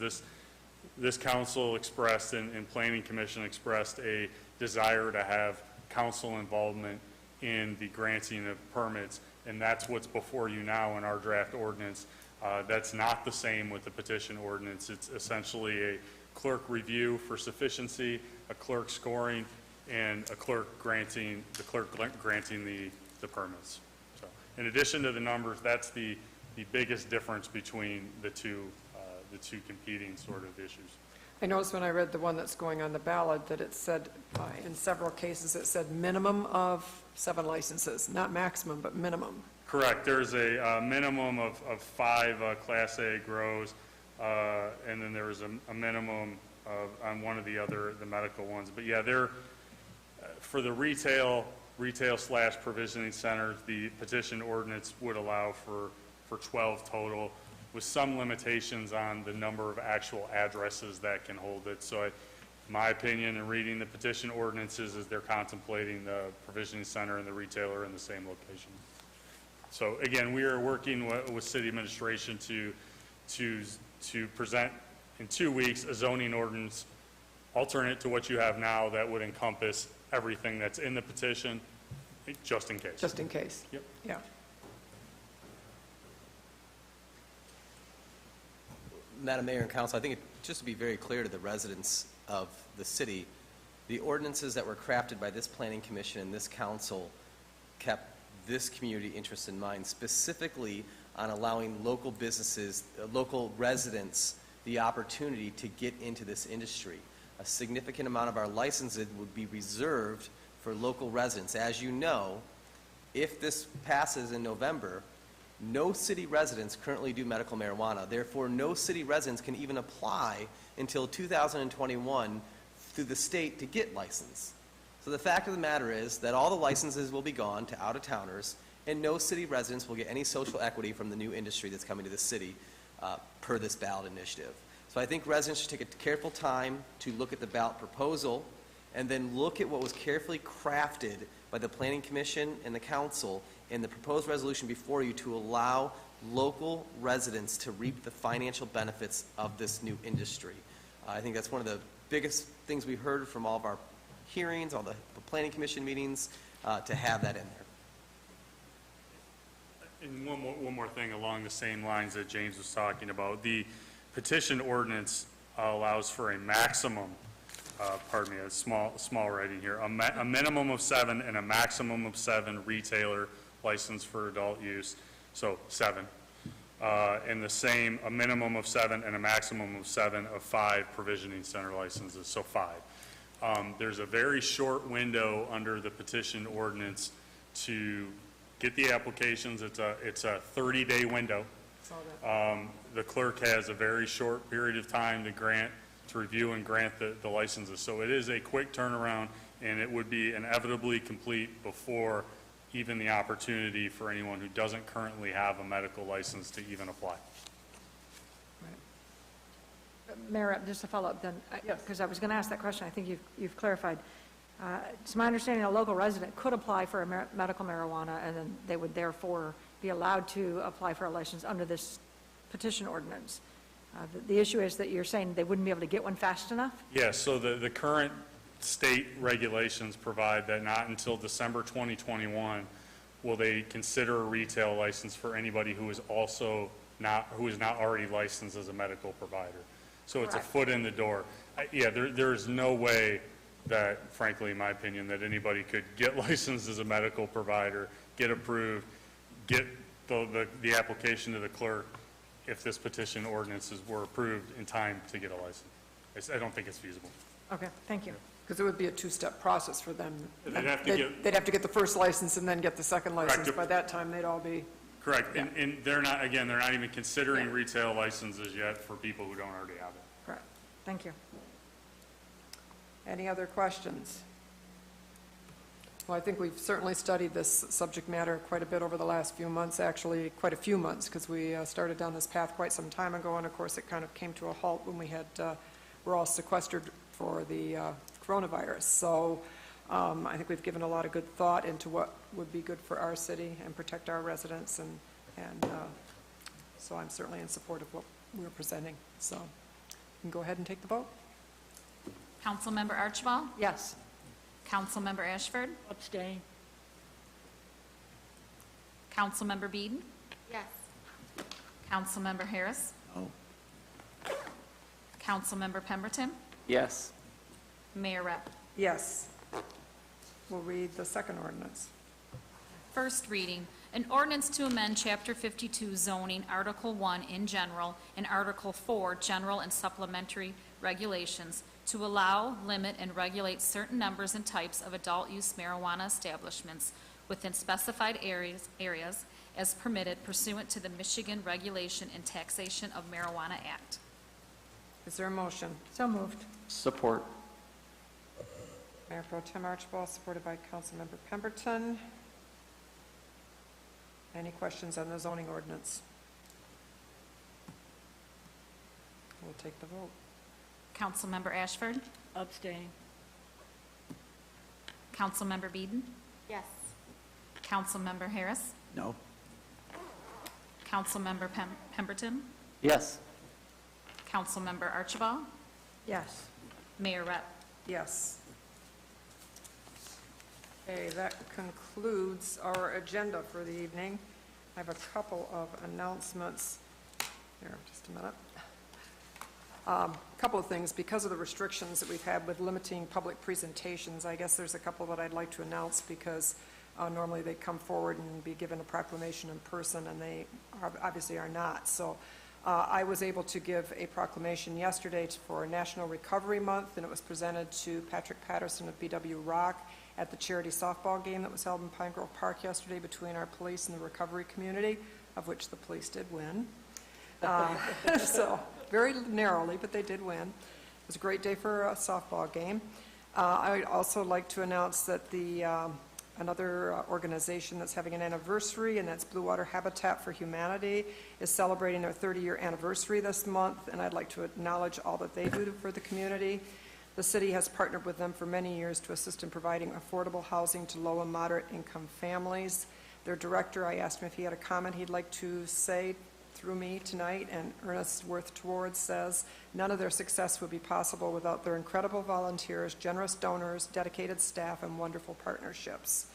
This council expressed and Planning Commission expressed a desire to have council involvement in the granting of permits, and that's what's before you now in our draft ordinance. That's not the same with the petition ordinance. It's essentially a clerk review for sufficiency, a clerk scoring, and a clerk granting the permits. So, in addition to the numbers, that's the biggest difference between the two competing sort of issues. I noticed when I read the one that's going on the ballot that it said, in several cases, it said minimum of 7 licenses, not maximum, but minimum. Correct. There's a minimum of 5 Class A grows, and then there was a minimum on one of the medical ones. But yeah, for the retail / provisioning centers, the petition ordinance would allow for 12 total, with some limitations on the number of actual addresses that can hold it. So my opinion in reading the petition ordinances is they're contemplating the provisioning center and the retailer in the same location. So again, we are working with city administration to present in 2 weeks a zoning ordinance alternate to what you have now that would encompass everything that's in the petition, just in case. Just in case? Yep. Yeah. Madam Mayor and Council, I think just to be very clear to the residents of the city, the ordinances that were crafted by this planning commission and this council kept this community interest in mind, specifically on allowing local businesses, local residents, the opportunity to get into this industry. A significant amount of our licenses would be reserved for local residents. As you know, if this passes in November, no city residents currently do medical marijuana. Therefore, no city residents can even apply until 2021 through the state to get license. So the fact of the matter is that all the licenses will be gone to out-of-towners, and no city residents will get any social equity from the new industry that's coming to the city per this ballot initiative. So I think residents should take a careful time to look at the ballot proposal and then look at what was carefully crafted by the Planning Commission and the Council in the proposed resolution before you to allow local residents to reap the financial benefits of this new industry. I think that's one of the biggest things we heard from all of our hearings, all the Planning Commission meetings, to have that in there. And one more thing along the same lines that James was talking about. The petition ordinance allows for a maximum, pardon me, a small writing here, a minimum of 7 and a maximum of 7 retailer license for adult use, so 7. And the same, a minimum of 7 and a maximum of 7 of 5 provisioning center licenses, so 5. There's a very short window under the petition ordinance to get the applications. It's a 30-day window. The clerk has a very short period of time to review and grant the licenses. So it is a quick turnaround, and it would be inevitably complete before even the opportunity for anyone who doesn't currently have a medical license to even apply. Mayor, just to follow up then, because I was going to ask that question, I think you've clarified. It's my understanding a local resident could apply for a medical marijuana, and then they would therefore be allowed to apply for a license under this petition ordinance. The issue is that you're saying they wouldn't be able to get one fast enough? Yes, so the current state regulations provide that not until December 2021 will they consider a retail license for anybody who is not already licensed as a medical provider. So it's a foot in the door. There is no way that, frankly, in my opinion, that anybody could get licensed as a medical provider, get approved, get the application to the clerk if this petition ordinances were approved in time to get a license. I don't think it's feasible. Okay, thank you. Because it would be a two-step process for them. They'd have to get the first license and then get the second license. By that time, they'd all be... Correct. Yeah. And they're not even considering retail licenses yet for people who don't already have it. Correct. Thank you. Any other questions? Well, I think we've certainly studied this subject matter quite a bit over the last few months, actually quite a few months, because we started down this path quite some time ago, and of course it kind of came to a halt when we're all sequestered for the coronavirus. So I think we've given a lot of good thought into what would be good for our city and protect our residents, and so I'm certainly in support of what we're presenting. So you can go ahead and take the vote. Councilmember Archibald? Yes. Councilmember Ashford? Abstain. Councilmember Beeden? Yes. Councilmember Harris? No. Councilmember Pemberton? Yes. Mayor Rep? Yes. We'll read the second ordinance. First reading, an ordinance to amend Chapter 52 zoning, Article 1 in general, and Article 4 general and supplementary regulations to allow, limit, and regulate certain numbers and types of adult-use marijuana establishments within specified areas as permitted pursuant to the Michigan Regulation and Taxation of Marijuana Act. Is there a motion? So moved. Support. Mayor Pro Tem Archibald, supported by Councilmember Pemberton. Any questions on the zoning ordinance? We'll take the vote. Councilmember Ashford? Abstain. Councilmember Beeden? Yes. Councilmember Harris? No. Councilmember Pemberton? Yes. Councilmember Archibald? Yes. Mayor Rep? Yes. Okay, that concludes our agenda for the evening. I have a couple of announcements. Here, just a minute. Couple of things. Because of the restrictions that we've had with limiting public presentations, I guess there's a couple that I'd like to announce because normally they come forward and be given a proclamation in person, and they obviously are not. So I was able to give a proclamation yesterday for National Recovery Month, and it was presented to Patrick Patterson of BW Rock at the charity softball game that was held in Pine Grove Park yesterday between our police and the recovery community, of which the police did win. So very narrowly, but they did win. It was a great day for a softball game. I'd also like to announce that the another organization that's having an anniversary, and that's Blue Water Habitat for Humanity, is celebrating their 30-year anniversary this month, and I'd like to acknowledge all that they do for the community. The city has partnered with them for many years to assist in providing affordable housing to low and moderate income families. Their director, I asked him if he had a comment he'd like to say through me tonight, and Ernest Worth Towards says, none of their success would be possible without their incredible volunteers, generous donors, dedicated staff, and wonderful partnerships.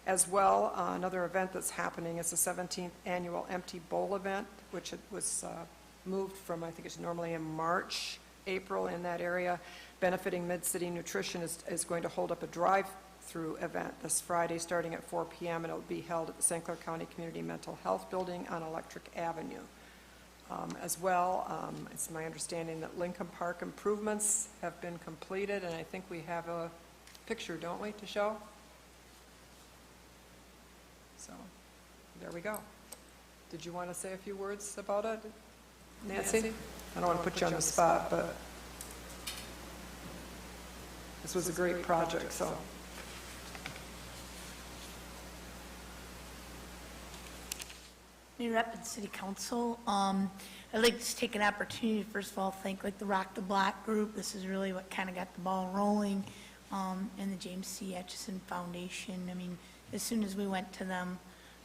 As well, another event that's happening is the 17th annual Empty Bowl event, which it was moved from, I think it's normally in March, April in that area. Benefiting Mid-City Nutrition is going to hold up a drive-through event this Friday starting at 4 p.m. and it will be held at the St. Clair County Community Mental Health Building on Electric Avenue. As well, it's my understanding that Lincoln Park improvements have been completed, and I think we have a picture, don't we, to show? So, there we go. Did you want to say a few words about it, Nancy? I don't want to put you on the spot, but this was a great project, so. Mayor Rep and City Council, I'd like to take an opportunity to first of all thank the Rock the Block group. This is really what kind of got the ball rolling, and the James C. Atchison Foundation. I mean, as soon as we went to them,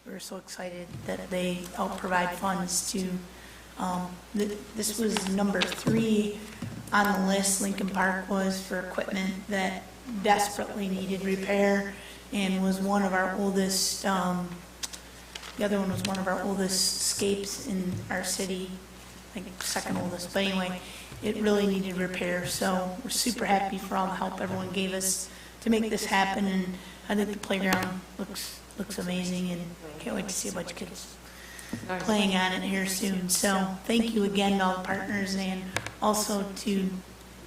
we were so excited that they helped provide funds to, this was number 3 on the list. Lincoln Park was for equipment that desperately needed repair and was one of our oldest, the other one was one of our oldest scapes in our city, I think second oldest, but anyway, it really needed repair. So we're super happy for all the help everyone gave us to make this happen, and I think the playground looks amazing, and can't wait to see a bunch of kids playing on it here soon. So thank you again to all the partners, and also to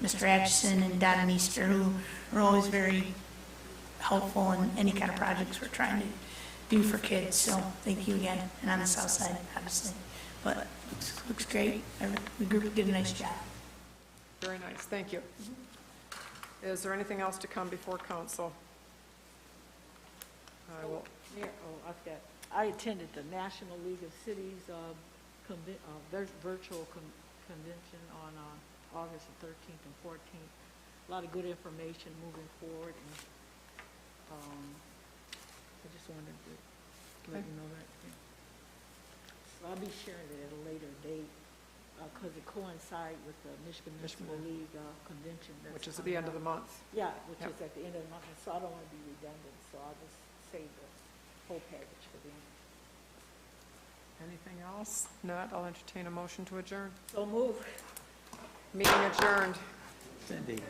Mr. Atchison and Don Easter, who are always very helpful in any kind of projects we're trying to do for kids. So thank you again, and on the south side, obviously. But looks great. The group did a nice job. Very nice, thank you. Is there anything else to come before council? I will. I attended the National League of Cities virtual convention on August the 13th and 14th. A lot of good information moving forward, and I just wanted to let you know that. So I'll be sharing it at a later date because it coincides with the Michigan Municipal League convention. Which is at the end of the month. Yeah, which is at the end of the month, so I don't want to be redundant, so I'll just save the whole package for the end. Anything else? Not, I'll entertain a motion to adjourn. So move. Meeting adjourned. Cindy.